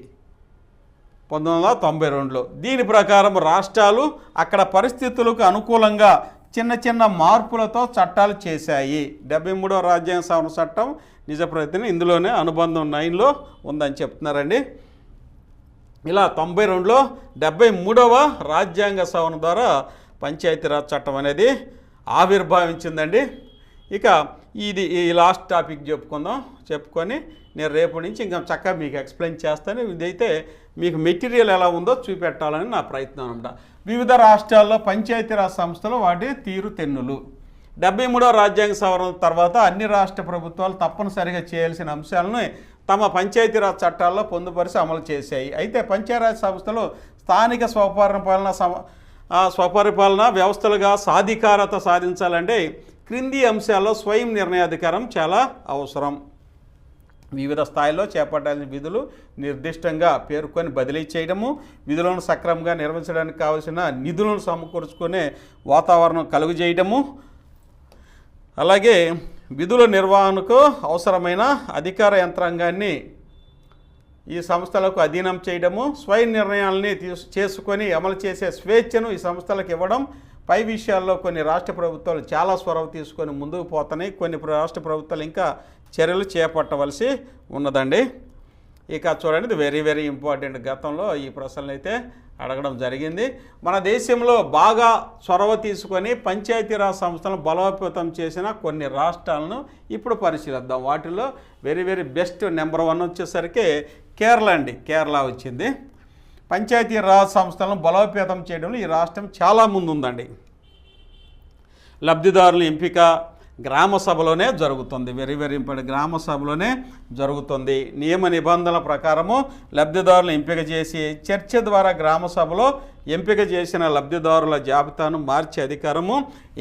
1992లో. దీని ప్రకారం రాష్ట్రాలు అక్కడ పరిస్థితులకు అనుకూలంగా చిన్న చిన్న మార్పులతో చట్టాలు చేశాయి. 73వ రాజ్యాంగ సవరణ చట్టం నిజప్రతిని ఇందులోనే అనుబంధం 9లో ఉందని చెప్తున్నారండి. ఇలా 92లో 73వ రాజ్యాంగ సవరణ ద్వారా పంచాయతీరాజ్ చట్టం అనేది ఆవిర్భవించిందండి. ఇక ఇది ఈ లాస్ట్ టాపిక్ చెప్పుకొని నేను రేపు నుంచి ఇంకా చక్కగా మీకు ఎక్స్ప్లెయిన్ చేస్తాను. ఇదైతే మీకు మెటీరియల్ ఎలా ఉందో చూపెట్టాలని నా ప్రయత్నం అనమాట. వివిధ రాష్ట్రాల్లో పంచాయతీరాజ్ సంస్థలు వాటి తీరుతెన్నులు. 73వ రాజ్యాంగ సవరణ తర్వాత అన్ని రాష్ట్ర ప్రభుత్వాలు తప్పనిసరిగా చేయాల్సిన అంశాలను తమ పంచాయతీరాజ్ చట్టాల్లో పొందుపరిచి అమలు చేశాయి. అయితే పంచాయతీరాజ్ సంస్థలు స్థానిక స్వపరిపాలన వ్యవస్థలుగా సాధికారత సాధించాలంటే క్రింది అంశాల్లో స్వయం నిర్ణయాధికారం చాలా అవసరం. వివిధ స్థాయిలో చేపట్టాల్సిన విధులు నిర్దిష్టంగా పేర్కొని బదిలీ చేయడము, విధులను సక్రమంగా నిర్వహించడానికి కావలసిన నిధులను సమకూర్చుకునే వాతావరణం కలుగజేయడము, అలాగే విధుల నిర్వహణకు అవసరమైన అధికార యంత్రాంగాన్ని ఈ సంస్థలకు అధీనం చేయడము, స్వయం నిర్ణయాలని చేసుకొని అమలు చేసే స్వేచ్ఛను ఈ సంస్థలకు ఇవ్వడం. పై విషయాల్లో కొన్ని రాష్ట్ర ప్రభుత్వాలు చాలా చొరవ తీసుకొని ముందుకు పోతున్నాయి. కొన్ని రాష్ట్ర ప్రభుత్వాలు ఇంకా చర్యలు చేపట్టవలసి ఉన్నదండి. ఇక చూడండి, ఇది వెరీ వెరీ ఇంపార్టెంట్. గతంలో ఈ ప్రశ్నలు అయితే అడగడం జరిగింది. మన దేశంలో బాగా చొరవ తీసుకొని పంచాయతీరాజ్ సంస్థలను బలోపేతం చేసిన కొన్ని రాష్ట్రాలను ఇప్పుడు పరిశీలిద్దాం. వాటిలో వెరీ వెరీ బెస్ట్ నెంబర్ 1 వచ్చేసరికి కేరళ అండి. కేరళ వచ్చింది. పంచాయతీరాజ్ సంస్థలను బలోపేతం చేయడంలో ఈ రాష్ట్రం చాలా ముందు ఉందండి. లబ్ధిదారుల ఎంపిక గ్రామ సభలోనే జరుగుతుంది. Very very important. గ్రామ సభలోనే జరుగుతుంది. నియమ నిబంధనల ప్రకారము లబ్ధిదారులను ఎంపిక చేసి చర్చ ద్వారా గ్రామ సభలో ఎంపిక చేసిన లబ్ధిదారుల జాబితాను మార్చే అధికారము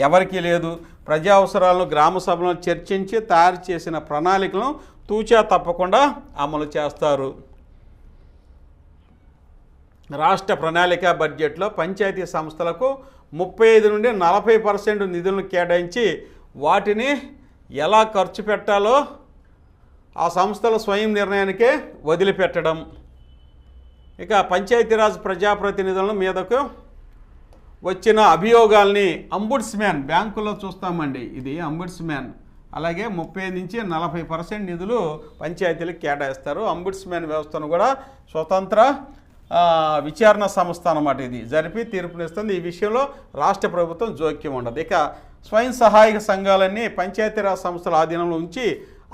ఎవరికీ లేదు. ప్రజా అవసరాలను గ్రామ సభలో చర్చించి తయారు చేసిన ప్రణాళికలను తూచా తప్పకుండా అమలు చేస్తారు. రాష్ట్ర ప్రణాళిక బడ్జెట్లో పంచాయతీ సంస్థలకు 35 నుండి 40% నిధులను కేటాయించి వాటిని ఎలా ఖర్చు పెట్టాలో ఆ సంస్థల స్వయం నిర్ణయానికే వదిలిపెట్టడం. ఇక పంచాయతీరాజ్ ప్రజాప్రతినిధుల మీదకు వచ్చిన అభియోగాల్ని అంబుడ్స్మ్యాన్, బ్యాంకుల్లో చూస్తామండి, ఇది అంబుడ్స్మ్యాన్, అలాగే 30 నుంచి 40% నిధులు పంచాయతీలకు కేటాయిస్తారు. అంబుడ్స్మ్యాన్ వ్యవస్థను కూడా స్వతంత్ర విచారణ సంస్థ అన్నమాట. ఇది జరిపి తీర్పునిస్తుంది. ఈ విషయంలో రాష్ట్ర ప్రభుత్వం జోక్యం ఉండదు. ఇక స్వయం సహాయక సంఘాలన్నీ పంచాయతీరాజ్ సంస్థల ఆధీనంలో ఉంచి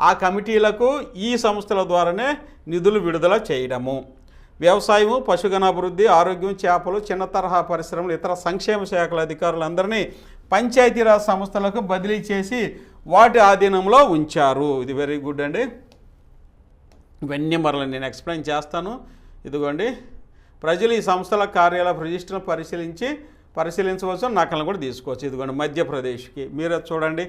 ఆ కమిటీలకు ఈ సంస్థల ద్వారానే నిధులు విడుదల చేయడము. వ్యవసాయము, పశుగణాభివృద్ధి, ఆరోగ్యం, చేపలు, చిన్న తరహా పరిశ్రమలు, ఇతర సంక్షేమ శాఖల అధికారులందరినీ పంచాయతీరాజ్ సంస్థలకు బదిలీ చేసి వాటి ఆధీనంలో ఉంచారు. ఇది వెరీ గుడ్ అండి. ఇవన్నీ మరలా నేను ఎక్స్ప్లెయిన్ చేస్తాను. ఇదిగోండి, ప్రజలు ఈ సంస్థల కార్యాలయ రిజిస్టర్ను పరిశీలించవచ్చు, నకలను కూడా తీసుకోవచ్చు. ఇదిగోండి మధ్యప్రదేశ్కి మీరు చూడండి,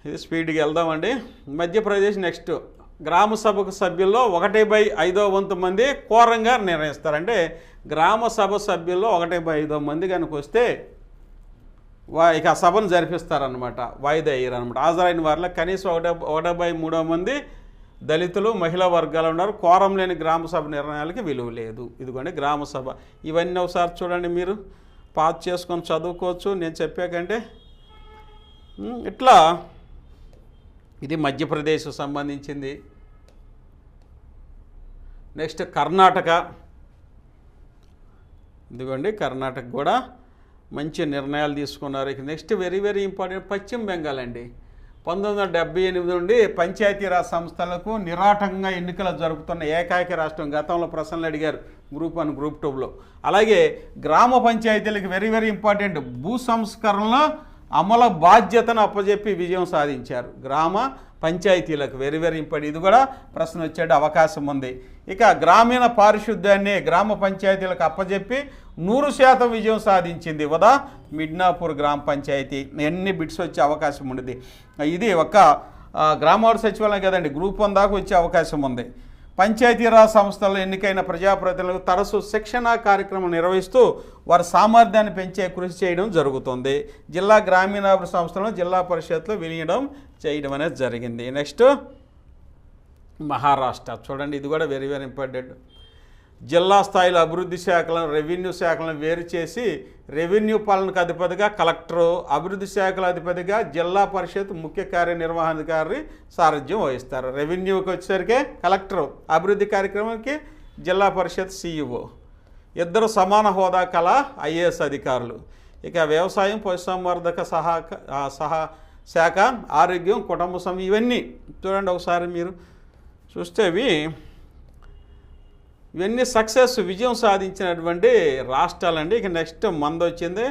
ఇది స్పీడ్గా వెళ్దామండి. మధ్యప్రదేశ్ నెక్స్ట్. గ్రామ సభకు సభ్యుల్లో 1/5 వంతు మంది కోరంగా నిర్ణయిస్తారు. అంటే గ్రామ సభ సభ్యుల్లో 1/5 మంది కనుక వస్తే ఇక సభను జరిపిస్తారనమాట, వాయిదా అయ్యారనమాట. హాజరైన వారిలో కనీసం 1/3 మంది దళితులు మహిళా వర్గాలు ఉన్నారు. కోరం లేని గ్రామ సభ నిర్ణయాలకి విలువ లేదు. ఇదిగోండి గ్రామ సభ. ఇవన్నీ ఒకసారి చూడండి, మీరు పాస్ చేసుకొని చదువుకోవచ్చు నేను చెప్పాకంటే. ఇట్లా ఇది మధ్యప్రదేశ్కు సంబంధించింది. నెక్స్ట్ కర్ణాటక. ఇదిగోండి కర్ణాటక కూడా మంచి నిర్ణయాలు తీసుకున్నారు. ఇక నెక్స్ట్ వెరీ వెరీ ఇంపార్టెంట్ పశ్చిమ బెంగాల్ అండి. 1978 నుండి పంచాయతీరాజ్ సంస్థలకు నిరాటంకంగా ఎన్నికలు జరుపుతున్న ఏకైక రాష్ట్రం. గతంలో ప్రశ్నలు అడిగారు గ్రూప్ 1 గ్రూప్ 2లో. అలాగే గ్రామ పంచాయతీలకు వెరీ వెరీ ఇంపార్టెంట్ భూ సంస్కరణలో అమలు బాధ్యతను అప్పజెప్పి విజయం సాధించారు. గ్రామ పంచాయతీలకు వెరీ వెరీ ఇంపార్టెంట్. ఇది కూడా ప్రశ్న వచ్చే అవకాశం ఉంది. ఇక గ్రామీణ పారిశుద్ధ్యాన్ని గ్రామ పంచాయతీలకు అప్పజెప్పి 100% విజయం సాధించింది ఉదా మిడ్నాపూర్ గ్రామ పంచాయతీ. ఎన్ని బిట్స్ వచ్చే అవకాశం ఉండేది. ఇది ఒక గ్రామవార్డు సచివాలయం కదండి, గ్రూప్ 1 దాకా వచ్చే అవకాశం ఉంది. పంచాయతీరాజ్ సంస్థల్లో ఎన్నికైన ప్రజాప్రతినిధులకు తరచూ శిక్షణ కార్యక్రమం నిర్వహిస్తూ వారి సామర్థ్యాన్ని పెంచే కృషి చేయడం జరుగుతుంది. జిల్లా గ్రామీణాభివృద్ధి సంస్థలను జిల్లా పరిషత్లో విలీనం చేయడం అనేది జరిగింది. నెక్స్ట్ మహారాష్ట్ర చూడండి, ఇది కూడా వెరీ వెరీ ఇంపార్టెంట్. జిల్లా స్థాయిలో అభివృద్ధి శాఖలను రెవెన్యూ శాఖలను వేరు చేసి రెవెన్యూ పాలనకు అధిపతిగా కలెక్టరు, అభివృద్ధి శాఖల అధిపతిగా జిల్లా పరిషత్ ముఖ్య కార్యనిర్వహణాధికారి సారథ్యం వహిస్తారు. రెవెన్యూకి వచ్చేసరికి కలెక్టరు, అభివృద్ధి కార్యక్రమానికి జిల్లా పరిషత్ CEO. ఇద్దరు సమాన హోదా కల IAS అధికారులు. ఇక వ్యవసాయం, పశుసంవర్ధక శాఖ, ఆరోగ్యం, కుటుంబ సంక్షేమం ఇవన్నీ చూడండి ఒకసారి మీరు చూస్తే ఇవన్నీ సక్సెస్ విజయం సాధించినటువంటి రాష్ట్రాలండి. ఇక నెక్స్ట్ మంది వచ్చింది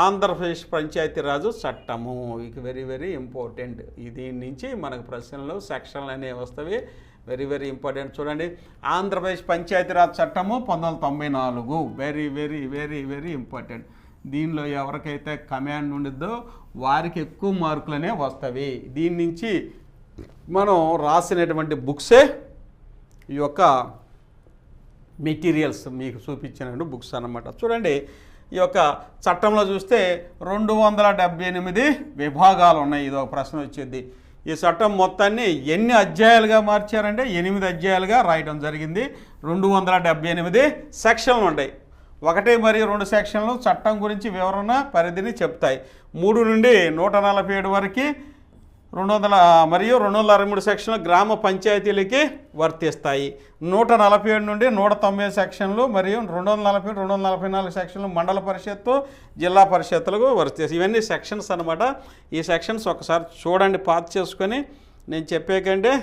ఆంధ్రప్రదేశ్ పంచాయతీరాజు చట్టము. ఇక వెరీ వెరీ ఇంపార్టెంట్. దీని నుంచి మనకు ప్రశ్నలు సెక్షన్లు అనేవి వస్తాయి. Very very important. చూడండి ఆంధ్రప్రదేశ్ పంచాయతీరాజ్ చట్టము 1994 very very very very important. దీనిలో ఎవరికైతే కమాండ్ ఉండిద్దో వారికి ఎక్కువ మార్కులనే వస్తాయి. దీని నుంచి మనం రాసినటువంటి బుక్సే ఈ యొక్క మెటీరియల్స్ మీకు చూపించిన బుక్స్ అన్నమాట. చూడండి ఈ యొక్క చట్టంలో చూస్తే 278 విభాగాలు ఉన్నాయి. ఇది ఒక ప్రశ్న వచ్చేది. ఈ చట్టం మొత్తాన్ని ఎన్ని అధ్యాయాలుగా మార్చారంటే 8 అధ్యాయాలుగా రాయడం జరిగింది. 278 సెక్షన్లు ఉంటాయి. 1 మరియు 2 సెక్షన్లు చట్టం గురించి వివరణ పరిధిని చెప్తాయి. 3 నుండి 147 వరకు 200 మరియు 263 సెక్షన్లు గ్రామ పంచాయతీలకి వర్తిస్తాయి. 147 నుండి 190 సెక్షన్లు మరియు 240, 244 సెక్షన్లు మండల పరిషత్తు, జిల్లా పరిషత్తులకు వర్తిస్తాయి. ఇవన్నీ సెక్షన్స్ అనమాట. ఈ సెక్షన్స్ ఒకసారి చూడండి పాస్ చేసుకొని. నేను చెప్పేకంటే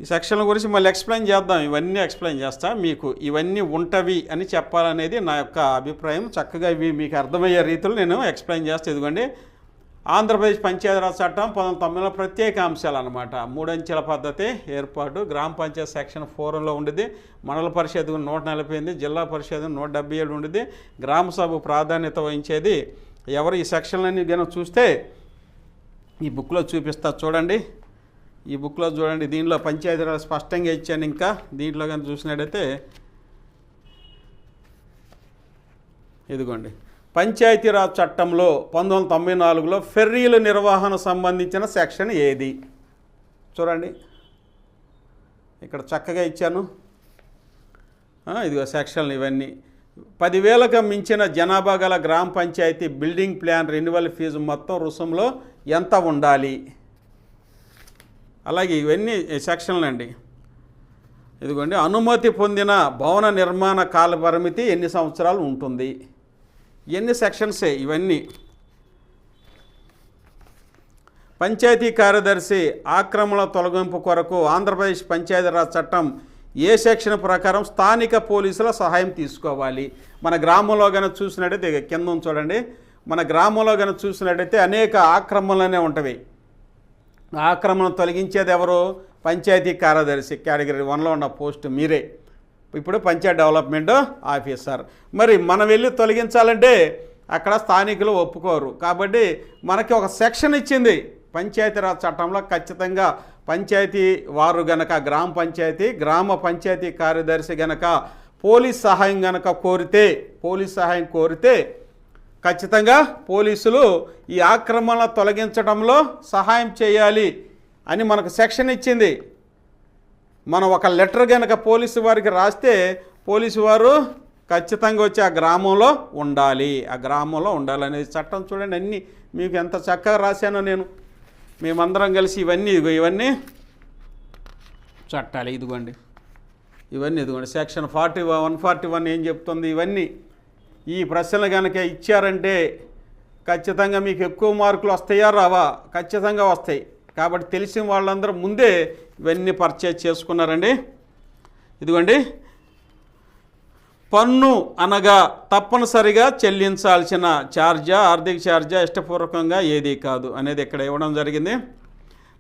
ఈ సెక్షన్ల గురించి మళ్ళీ ఎక్స్ప్లెయిన్ చేద్దాం. ఇవన్నీ ఎక్స్ప్లెయిన్ చేస్తా. మీకు ఇవన్నీ ఉంటవి అని చెప్పాలనేది నా యొక్క అభిప్రాయం. చక్కగా ఇవి మీకు అర్థమయ్యే రీతిలో నేను ఎక్స్ప్లెయిన్ చేస్తాను. ఇదిగోండి ఆంధ్రప్రదేశ్ పంచాయతీరాజ్ చట్టం 1990 ప్రత్యేక అంశాలు అనమాట. 3 అంచెల పద్ధతి ఏర్పాటు. గ్రామ పంచాయతీ సెక్షన్ 4లో ఉండేది. మండల పరిషత్ 148, జిల్లా పరిషత్ 177 ఉండేది. గ్రామ సభ ప్రాధాన్యత వహించేది ఎవరు? ఈ సెక్షన్లన్నీ కనుక చూస్తే ఈ బుక్లో చూపిస్తా చూడండి. ఈ బుక్లో చూడండి. దీనిలో పంచాయతీరాజ్ స్పష్టంగా ఇచ్చాను. ఇంకా దీంట్లో కనుక చూసినట్టయితే ఇదిగోండి పంచాయతీరాజ్ చట్టంలో 1994లో ఫెర్రీల నిర్వహణ సంబంధించిన సెక్షన్ ఏది? చూడండి ఇక్కడ చక్కగా ఇచ్చాను. ఇదిగో సెక్షన్లు ఇవన్నీ. 10,000కు మించిన జనాభా గల గ్రామ panchayat building plan renewal fee మొత్తం రుసుములో ఎంత ఉండాలి? అలాగే ఇవన్నీ సెక్షన్లు అండి. ఇదిగోండి అనుమతి పొందిన భవన నిర్మాణ కాల పరిమితి ఎన్ని సంవత్సరాలు ఉంటుంది? ఎన్ని సెక్షన్సే ఇవన్నీ. పంచాయతీ కార్యదర్శి ఆక్రమణ తొలగింపు కొరకు ఆంధ్రప్రదేశ్ పంచాయతీరాజ్ చట్టం ఏ సెక్షన్ ప్రకారం స్థానిక పోలీసుల సహాయం తీసుకోవాలి? మన గ్రామంలో కనుక చూసినట్టయితే కింద చూడండి. మన గ్రామంలో కనుక చూసినట్టయితే అనేక ఆక్రమణలనే ఉంటవి. ఆక్రమణ తొలగించేది ఎవరు? పంచాయతీ కార్యదర్శి. కేటగిరీ 1లో ఉన్న పోస్ట్ మీరే. ఇప్పుడు పంచాయత్ డెవలప్మెంట్ ఆఫీసర్. మరి మనం వెళ్ళి తొలగించాలంటే అక్కడ స్థానికులు ఒప్పుకోరు. కాబట్టి మనకి ఒక సెక్షన్ ఇచ్చింది పంచాయతీరాజ్ చట్టంలో. ఖచ్చితంగా పంచాయతీ వారు గనక గ్రామ పంచాయతీ కార్యదర్శి గనక పోలీస్ సహాయం కోరితే ఖచ్చితంగా పోలీసులు ఈ ఆక్రమణ తొలగించడంలో సహాయం చేయాలి అని మనకు సెక్షన్ ఇచ్చింది. మనం ఒక లెటర్ కనుక పోలీసు వారికి రాస్తే పోలీసు వారు ఖచ్చితంగా వచ్చి ఆ గ్రామంలో ఉండాలి, ఆ గ్రామంలో ఉండాలనేది చట్టం. చూడండి అన్నీ మీకు ఎంత చక్కగా రాశానో నేను. మేమందరం కలిసి ఇవన్నీ చట్టాలి. ఇదిగోండి సెక్షన్ 141 ఏం చెప్తుంది, ఇవన్నీ ఈ ప్రశ్నలు కనుక ఇచ్చారంటే ఖచ్చితంగా మీకు ఎక్కువ మార్కులు వస్తాయా రావా? ఖచ్చితంగా వస్తాయి. కాబట్టి తెలిసిన వాళ్ళందరూ ముందే ఇవన్నీ పర్చేజ్ చేసుకున్నారండి. ఇదిగోండి, పన్ను అనగా తప్పనిసరిగా చెల్లించాల్సిన ఛార్జా, ఆర్థిక ఛార్జా, ఇష్టపూర్వకంగా ఏదీ కాదు అనేది ఇక్కడ ఇవ్వడం జరిగింది.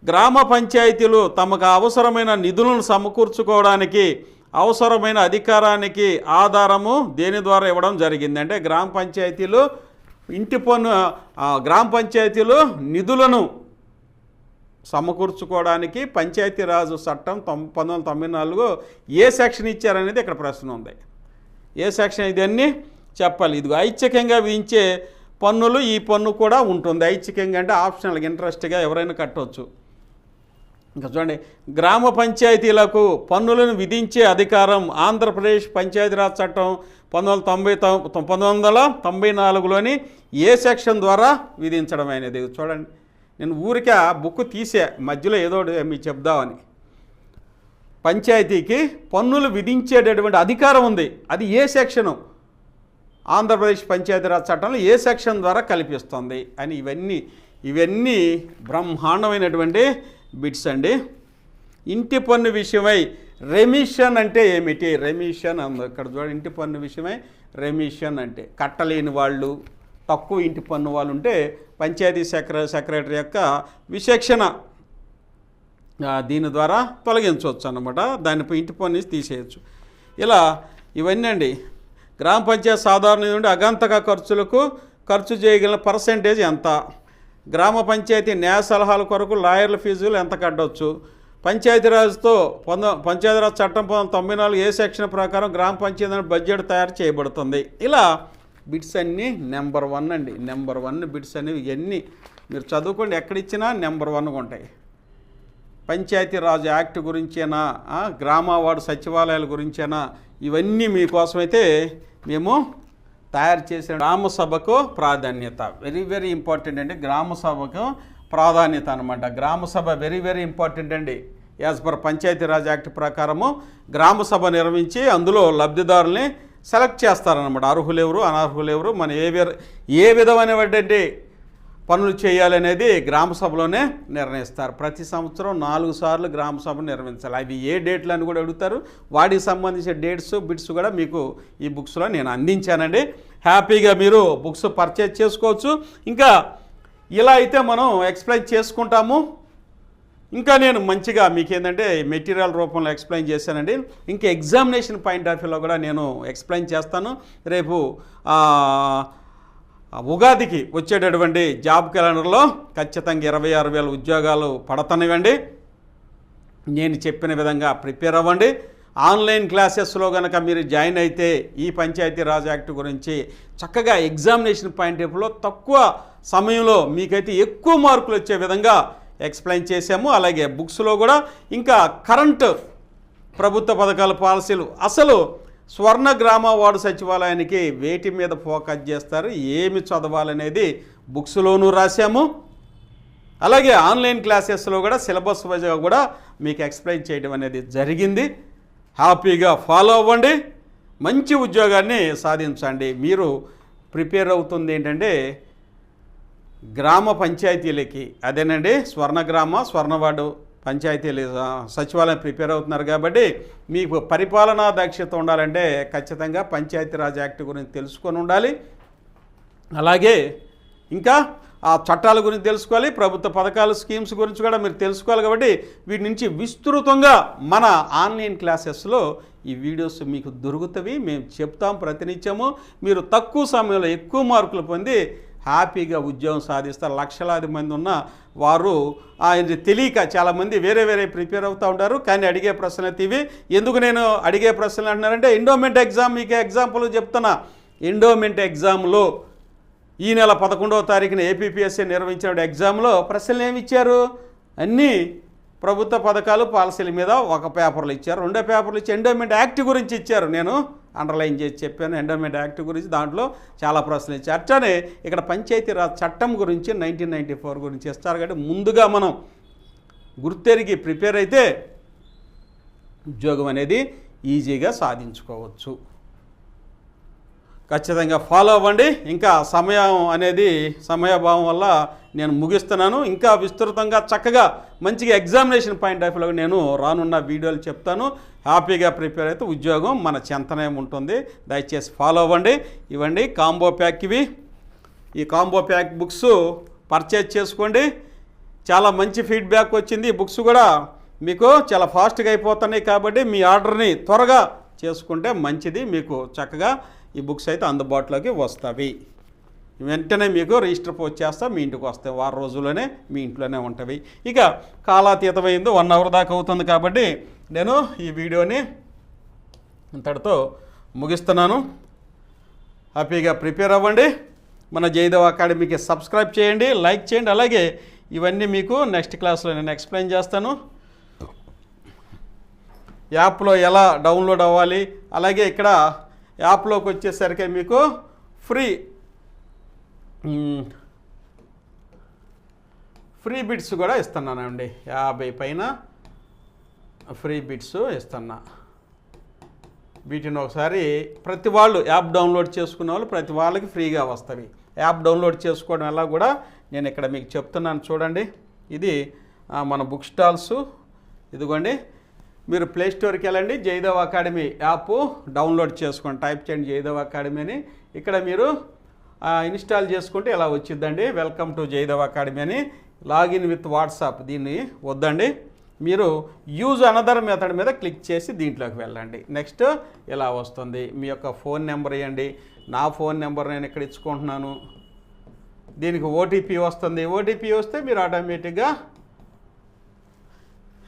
గ్రామ పంచాయతీలు తమకు అవసరమైన నిధులను సమకూర్చుకోవడానికి అవసరమైన అధికారానికి ఆధారము దేని ద్వారా ఇవ్వడం జరిగింది అంటే గ్రామ పంచాయతీలు గ్రామ పంచాయతీలు నిధులను సమకూర్చుకోవడానికి పంచాయతీరాజు చట్టం 1994 ఏ సెక్షన్ ఇచ్చారనేది ఇక్కడ ప్రశ్న ఉంది. ఏ సెక్షన్ ఇదన్నీ చెప్పాలి. ఇదిగో ఐచ్ఛికంగా విధించే పన్నులు, ఈ పన్ను కూడా ఉంటుంది. ఐచ్ఛికంగా అంటే ఆప్షనల్గా ఇంట్రెస్ట్గా ఎవరైనా కట్టవచ్చు. ఇంకా చూడండి, గ్రామ పంచాయతీలకు పన్నులను విధించే అధికారం ఆంధ్రప్రదేశ్ పంచాయతీరాజ్ చట్టం 1994లోని ఏ సెక్షన్ ద్వారా విధించడం అనేది. చూడండి, నేను ఊరికే ఆ బుక్ తీసే మధ్యలో ఏదో మీకు చెప్దామని. పంచాయతీకి పన్నులు విధించేటటువంటి అధికారం ఉంది, అది ఏ సెక్షను? ఆంధ్రప్రదేశ్ పంచాయతీరాజ్ చట్టంలో ఏ సెక్షన్ ద్వారా కల్పిస్తుంది అని ఇవన్నీ బ్రహ్మాండమైనటువంటి బిట్స్ అండి. ఇంటి పన్ను విషయమై రెమిషన్ అంటే ఏమిటి? రెమిషన్ అంది ఇక్కడ చూడండి. ఇంటి పన్ను విషయమై రెమిషన్ అంటే కట్టలేని వాళ్ళు, తక్కువ ఇంటి పన్ను వాళ్ళు ఉంటే పంచాయతీ సెక్రటరీ యొక్క విచక్షణ దీని ద్వారా తొలగించవచ్చు అన్నమాట. దానిపై ఇంటి పన్ను తీసేయచ్చు. ఇలా ఇవన్నీ అండి. గ్రామ పంచాయతీ సాధారణ నుండి అగంతక ఖర్చులకు ఖర్చు చేయగలిగిన పర్సెంటేజ్ ఎంత? గ్రామ పంచాయతీ న్యాయ సలహాల కొరకు లాయర్ల ఫీజులు ఎంత కట్టవచ్చు? పంచాయతీరాజ్ చట్టం 1994 ఏ సెక్షన్ ప్రకారం గ్రామ పంచాయతీ బడ్జెట్ తయారు చేయబడుతుంది? ఇలా బిట్స్ అన్నీ నెంబర్ 1 అండి. నెంబర్ 1 బిట్స్ అనేవి ఇవన్నీ మీరు చదువుకోండి, ఎక్కడిచ్చినా నెంబర్ 1గా ఉంటాయి. పంచాయతీరాజ్ యాక్ట్ గురించేనా, గ్రామ వార్డు సచివాలయాల గురించేనా, ఇవన్నీ మీకోసమైతే మేము తయారు చేసిన గ్రామ సభకు ప్రాధాన్యత వెరీ వెరీ ఇంపార్టెంట్ అండి. గ్రామ సభకు ప్రాధాన్యత అనమాట. గ్రామ సభ వెరీ వెరీ ఇంపార్టెంట్ అండి. యాజ్ పర్ పంచాయతీరాజ్ యాక్ట్ ప్రకారము గ్రామ సభ నిర్వహించి అందులో లబ్ధిదారుల్ని సెలెక్ట్ చేస్తారనమాట. అర్హులెవరు, అనర్హులెవరు, మన ఏ విధమైనటువంటి పనులు చేయాలనేది గ్రామ సభలోనే నిర్ణయిస్తారు. ప్రతి సంవత్సరం 4 సార్లు గ్రామ సభ నిర్వహించాలి. అవి ఏ డేట్లు అని కూడా అడుగుతారు. వాటికి సంబంధించిన డేట్స్, బిట్స్ కూడా మీకు ఈ బుక్స్లో నేను అందించానండి. హ్యాపీగా మీరు బుక్స్ పర్చేజ్ చేసుకోవచ్చు. ఇంకా ఇలా అయితే మనం ఎక్స్ప్లెయిన్ చేసుకుంటాము. ఇంకా నేను మంచిగా మీకు ఏంటంటే మెటీరియల్ రూపంలో ఎక్స్ప్లెయిన్ చేశానండి. ఇంకా ఎగ్జామినేషన్ పాయింట్ ఆఫ్ వ్యూలో కూడా నేను ఎక్స్ప్లెయిన్ చేస్తాను. రేపు ఉగాదికి వచ్చేటటువంటి జాబ్ క్యాలెండర్లో ఖచ్చితంగా 26,000 ఉద్యోగాలు పడతనివ్వండి. నేను చెప్పిన విధంగా ప్రిపేర్ అవ్వండి. ఆన్లైన్ క్లాసెస్లో కనుక మీరు జాయిన్ అయితే ఈ పంచాయతీరాజ్ యాక్ట్ గురించి చక్కగా ఎగ్జామినేషన్ పాయింట్ ఆఫ్ వ్యూలో తక్కువ సమయంలో మీకైతే ఎక్కువ మార్కులు వచ్చే విధంగా ఎక్స్ప్లెయిన్ చేశాము. అలాగే బుక్స్లో కూడా ఇంకా కరెంట్ ప్రభుత్వ పథకాల పాలసీలు, అసలు స్వర్ణ గ్రామ వార్డు సచివాలయానికి వేటి మీద ఫోకస్ చేస్తారు, ఏమి చదవాలనేది బుక్స్లోనూ రాశాము. అలాగే ఆన్లైన్ క్లాసెస్లో కూడా సిలబస్ వైజ్గా కూడా మీకు ఎక్స్ప్లెయిన్ చేయడం అనేది జరిగింది. హ్యాపీగా ఫాలో అవ్వండి, మంచి ఉద్యోగాన్ని సాధించండి. మీరు ప్రిపేర్ అవుతుంది ఏంటంటే గ్రామ పంచాయతీలకి, అదేనండి స్వర్ణగ్రామ, స్వర్ణవార్డు పంచాయతీలు సచివాలయం ప్రిపేర్ అవుతున్నారు. కాబట్టి మీకు పరిపాలనా దక్షత ఉండాలంటే ఖచ్చితంగా పంచాయతీరాజ్ యాక్ట్ గురించి తెలుసుకొని ఉండాలి. అలాగే ఇంకా ఆ చట్టాల గురించి తెలుసుకోవాలి, ప్రభుత్వ పథకాలు, స్కీమ్స్ గురించి కూడా మీరు తెలుసుకోవాలి. కాబట్టి వీటి నుంచి విస్తృతంగా మన ఆన్లైన్ క్లాసెస్లో ఈ వీడియోస్ మీకు దొరుకుతాయి. మేము చెప్తాం ప్రతినిత్యము. మీరు తక్కువ సమయంలో ఎక్కువ మార్కులు పొంది హ్యాపీగా ఉద్యోగం సాధిస్తారు. లక్షలాది మంది ఉన్న వారు తెలియక చాలామంది వేరే ప్రిపేర్ అవుతూ ఉంటారు. కానీ అడిగే ప్రశ్నలు అయితే ఇవి. ఎందుకు నేను అడిగే ప్రశ్నలు అంటున్నారంటే ఎండోమెంట్ ఎగ్జామ్ మీకు ఎగ్జాంపుల్ చెప్తున్నా. ఎండోమెంట్ ఎగ్జామ్లో ఈ నెల 11వ తారీఖున ఏపీపీఎస్సీ నిర్వహించిన ఎగ్జామ్లో ప్రశ్నలు ఏమి ఇచ్చారు? అన్నీ ప్రభుత్వ పథకాలు పాలసీల మీద ఒక పేపర్లు ఇచ్చారు. రెండో పేపర్లు ఇచ్చి ఎండోమెంట్ యాక్ట్ గురించి ఇచ్చారు. నేను అండర్లైన్ చేసి చెప్పాను ఎండోమెంట్ యాక్ట్ గురించి, దాంట్లో చాలా ప్రశ్నలు ఇచ్చారు. అట్లనే ఇక్కడ పంచాయతీరాజ్ చట్టం గురించి 1994 గురించి ఇస్తారు. కాబట్టి ముందుగా మనం గుర్తెరిగి ప్రిపేర్ అయితే ఉద్యోగం అనేది ఈజీగా సాధించుకోవచ్చు. ఖచ్చితంగా ఫాలో అవ్వండి. ఇంకా సమయాభావం వల్ల నేను ముగిస్తున్నాను. ఇంకా విస్తృతంగా చక్కగా మంచిగా ఎగ్జామినేషన్ పాయింట్ ఆఫ్ వ్యూలో నేను రానున్న వీడియోలు చెప్తాను. హ్యాపీగా ప్రిపేర్ అయితే ఉద్యోగం మన చెంతనే ఉంటుంది. దయచేసి ఫాలో అవ్వండి. ఇవ్వండి కాంబో ప్యాక్ ఇవి. ఈ కాంబో ప్యాక్ బుక్స్ పర్చేజ్ చేసుకోండి. చాలా మంచి ఫీడ్బ్యాక్ వచ్చింది. ఈ బుక్స్ కూడా మీకు చాలా ఫాస్ట్గా అయిపోతున్నాయి కాబట్టి మీ ఆర్డర్ని త్వరగా చేసుకుంటే మంచిది. మీకు చక్కగా ఈ బుక్స్ అయితే అందుబాటులోకి వస్తాయి. వెంటనే మీకు రిజిస్టర్ పోస్ట్ చేస్తా, మీ ఇంటికి వస్తాయి. వారం రోజుల్లోనే మీ ఇంట్లోనే ఉంటాయి. ఇక కాలాతీతమైంది, 1 అవర్ దాకా అవుతుంది కాబట్టి నేను ఈ వీడియోని ఇంతటితో ముగిస్తున్నాను. హ్యాపీగా ప్రిపేర్ అవ్వండి. మన జయదేవ్ అకాడమీకి సబ్స్క్రైబ్ చేయండి, లైక్ చేయండి. అలాగే ఇవన్నీ మీకు నెక్స్ట్ క్లాస్లో నేను ఎక్స్ప్లెయిన్ చేస్తాను. యాప్లో ఎలా డౌన్లోడ్ అవ్వాలి, అలాగే ఇక్కడ యాప్లోకి వచ్చేసరికి మీకు ఫ్రీ బిట్స్ కూడా ఇస్తున్నానండి. 50 పైన ఫ్రీ బిట్స్ ఇస్తున్నా. వీటిని ఒకసారి ప్రతి వాళ్ళు యాప్ డౌన్లోడ్ చేసుకున్న వాళ్ళు ప్రతి వాళ్ళకి ఫ్రీగా వస్తాయి. యాప్ డౌన్లోడ్ చేసుకోవడం ఎలా కూడా నేను ఇక్కడ మీకు చెప్తున్నాను. చూడండి, ఇది మన బుక్ స్టాల్స్. ఇదిగోండి, మీరు ప్లే స్టోర్కి వెళ్ళండి, జయదేవ్ అకాడమీ యాప్ డౌన్లోడ్ చేసుకోండి. టైప్ చేయండి జయదేవ్ అకాడమీ అని. ఇక్కడ మీరు ఇన్స్టాల్ చేసుకుంటే ఇలా వచ్చిందండి, వెల్కమ్ టు జయదేవ్ అకాడమీ అని. లాగిన్ విత్ వాట్సాప్ దీన్ని వద్దండి, మీరు యూజ్ అనదర్ మెథడ్ మీద క్లిక్ చేసి దీంట్లోకి వెళ్ళండి. నెక్స్ట్ ఇలా వస్తుంది. మీ యొక్క ఫోన్ నెంబర్ ఇవ్వండి. నా ఫోన్ నెంబర్ నేను ఇక్కడ ఇచ్చుకుంటున్నాను. దీనికి ఓటీపీ వస్తుంది. ఓటీపీ వస్తే మీరు ఆటోమేటిక్గా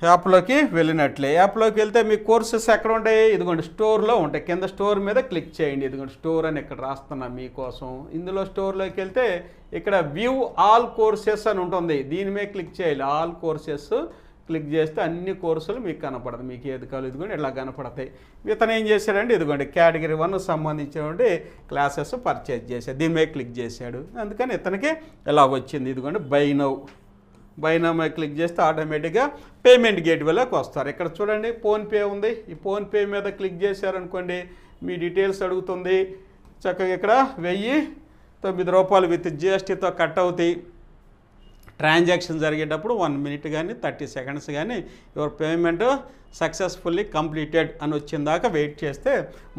యాప్లోకి వెళ్ళినట్లే. యాప్లోకి వెళ్తే మీ కోర్సెస్ ఎక్కడ ఉంటాయి? ఇదిగోండి స్టోర్లో ఉంటాయి. కింద స్టోర్ మీద క్లిక్ చేయండి. ఇదిగోండి స్టోర్ అని ఇక్కడ రాస్తున్నా మీకోసం. ఇందులో స్టోర్లోకి వెళ్తే ఇక్కడ వ్యూ ఆల్ కోర్సెస్ అని ఉంటుంది. దీని మీద క్లిక్ చేయాలి. ఆల్ కోర్సెస్ క్లిక్ చేస్తే అన్ని కోర్సులు మీకు కనపడదు. మీకు ఏది కావాలి ఇదిగోండి ఇలా కనపడతాయి. ఇతను ఏం చేశాడంటే ఇదిగోండి కేటగిరీ 1 సంబంధించినటువంటి క్లాసెస్ పర్చేజ్ చేశాడు. దీని మీద క్లిక్ చేశాడు. అందుకని ఇతనికి ఇలా వచ్చింది. ఇదిగోండి బై నౌ మీద క్లిక్ చేస్తే ఆటోమేటిక్గా పేమెంట్ గేట్వేలోకి వస్తారు. ఇక్కడ చూడండి ఫోన్పే ఉంది. ఈ ఫోన్పే మీద క్లిక్ చేశారనుకోండి మీ డీటెయిల్స్ అడుగుతుంది. చక్కగా ఇక్కడ 1009 రూపాయలు విత్ జిఎస్టీతో కట్ అవుతాయి. ట్రాన్సాక్షన్ జరిగేటప్పుడు 1 మినిట్ కానీ 30 సెకండ్స్ కానీ యువర్ పేమెంట్ సక్సెస్ఫుల్లీ కంప్లీటెడ్ అని వచ్చిందాకా వెయిట్ చేస్తే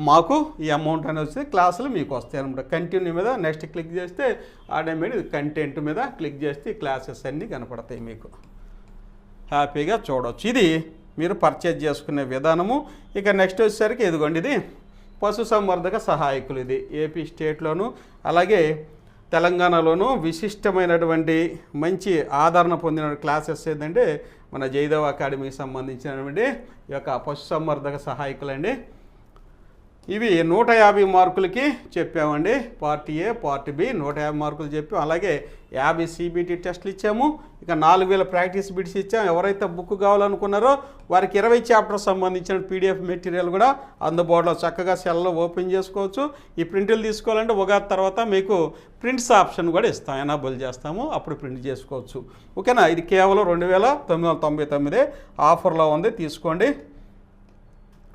మాకు ఈ అమౌంట్ అని వచ్చి క్లాసులు మీకు వస్తాయి అనమాట. కంటిన్యూ మీద నెక్స్ట్ క్లిక్ చేస్తే ఆటోమేటిక్ కంటెంట్ మీద క్లిక్ చేస్తే క్లాసెస్ అన్నీ కనపడతాయి. మీకు హ్యాపీగా చూడవచ్చు. ఇది మీరు పర్చేజ్ చేసుకునే విధానము. ఇక నెక్స్ట్ వచ్చేసరికి ఇదిగోండి, ఇది పశుసంవర్ధక సహాయకులు. ఇది ఏపీ స్టేట్లోను అలాగే తెలంగాణలోనూ విశిష్టమైనటువంటి మంచి ఆదరణ పొందిన క్లాసెస్ ఏంటంటే మన జయదేవ్ అకాడమీకి సంబంధించినటువంటి ఈ యొక్క పశుసంవర్ధక సహాయకులండి. ఇవి 150 మార్కులకి చెప్పామండి. పార్ట్ ఏ పార్ట్ బి 150 మార్కులు చెప్పాము. అలాగే 50 CBT టెస్టులు ఇచ్చాము. ఇక 4000 ప్రాక్టీస్ బిట్స్ ఇచ్చాము. ఎవరైతే బుక్ కావాలనుకున్నారో వారికి 20 చాప్టర్ సంబంధించిన PDF మెటీరియల్ కూడా అందుబాటులో చక్కగా సెల్లో ఓపెన్ చేసుకోవచ్చు. ఈ ప్రింట్లు తీసుకోవాలంటే ఉగాది తర్వాత మీకు ప్రింట్స్ ఆప్షన్ కూడా ఇస్తాం, ఎనాబుల్ చేస్తాము, అప్పుడు ప్రింట్ చేసుకోవచ్చు. ఓకేనా? ఇది కేవలం 2999 ఆఫర్లో ఉంది, తీసుకోండి.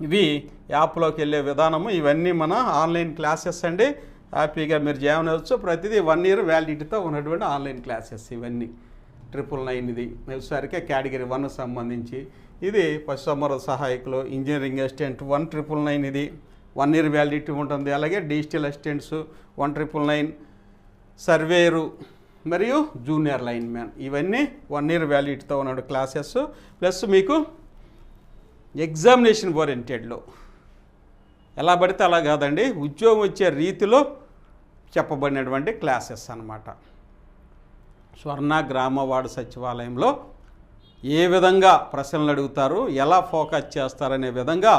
ఇవి యాప్లోకి వెళ్ళే విధానము. ఇవన్నీ మన ఆన్లైన్ క్లాసెస్ అండి. హ్యాపీగా మీరు జాయిన్ అవ్వచ్చు. ప్రతిదీ 1 year వ్యాలిడిటీతో ఉన్నటువంటి ఆన్లైన్ క్లాసెస్ ఇవన్నీ. 999 ఇది వచ్చేసరికి కేటగిరీ 1 సంబంధించి. ఇది పశుసంవర్ధక సహాయకులు, ఇంజనీరింగ్ అసిస్టెంట్ 1999 ఇది 1 year వ్యాలిడిటీ ఉంటుంది. అలాగే డిజిటల్ అసిస్టెంట్స్ 1999, సర్వేరు మరియు జూనియర్ లైన్ మ్యాన్ ఇవన్నీ 1 year వ్యాలిడిటీతో ఉన్న క్లాసెస్. ప్లస్ మీకు ఎగ్జామినేషన్ ఓరియంటెడ్లో ఎలా పడితే అలా కాదండి, ఉద్యోగం వచ్చే రీతిలో చెప్పబడినటువంటి క్లాసెస్ అన్నమాట. స్వర్ణ గ్రామ వార్డు సచివాలయంలో ఏ విధంగా ప్రశ్నలు అడుగుతారు, ఎలా ఫోకస్ చేస్తారనే విధంగా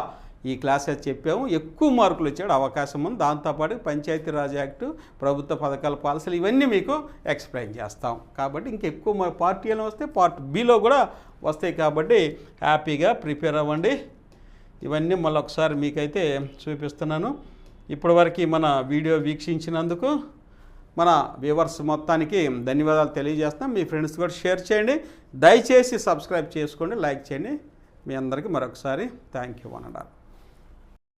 ఈ క్లాసెస్ చెప్పాము, ఎక్కువ మార్కులు వచ్చాడు, అవకాశం ఉంది. దాంతోపాటు పంచాయతీరాజ్ యాక్టు, ప్రభుత్వ పథకాల పాలసీలు ఇవన్నీ మీకు ఎక్స్ప్లెయిన్ చేస్తాం. కాబట్టి ఇంకెక్కువ పార్ట్ ఏలో వస్తే పార్ట్ బిలో కూడా వస్తాయి. కాబట్టి హ్యాపీగా ప్రిపేర్ అవ్వండి. ఇవన్నీ మళ్ళీ ఒకసారి మీకైతే చూపిస్తున్నాను. ఇప్పటివరకు మన వీడియో వీక్షించినందుకు మన వ్యూవర్స్ మొత్తానికి ధన్యవాదాలు తెలియజేస్తాం. మీ ఫ్రెండ్స్ కూడా షేర్ చేయండి. దయచేసి సబ్స్క్రైబ్ చేసుకోండి, లైక్ చేయండి. మీ అందరికీ మరొకసారి థ్యాంక్ యూ అన్నారు.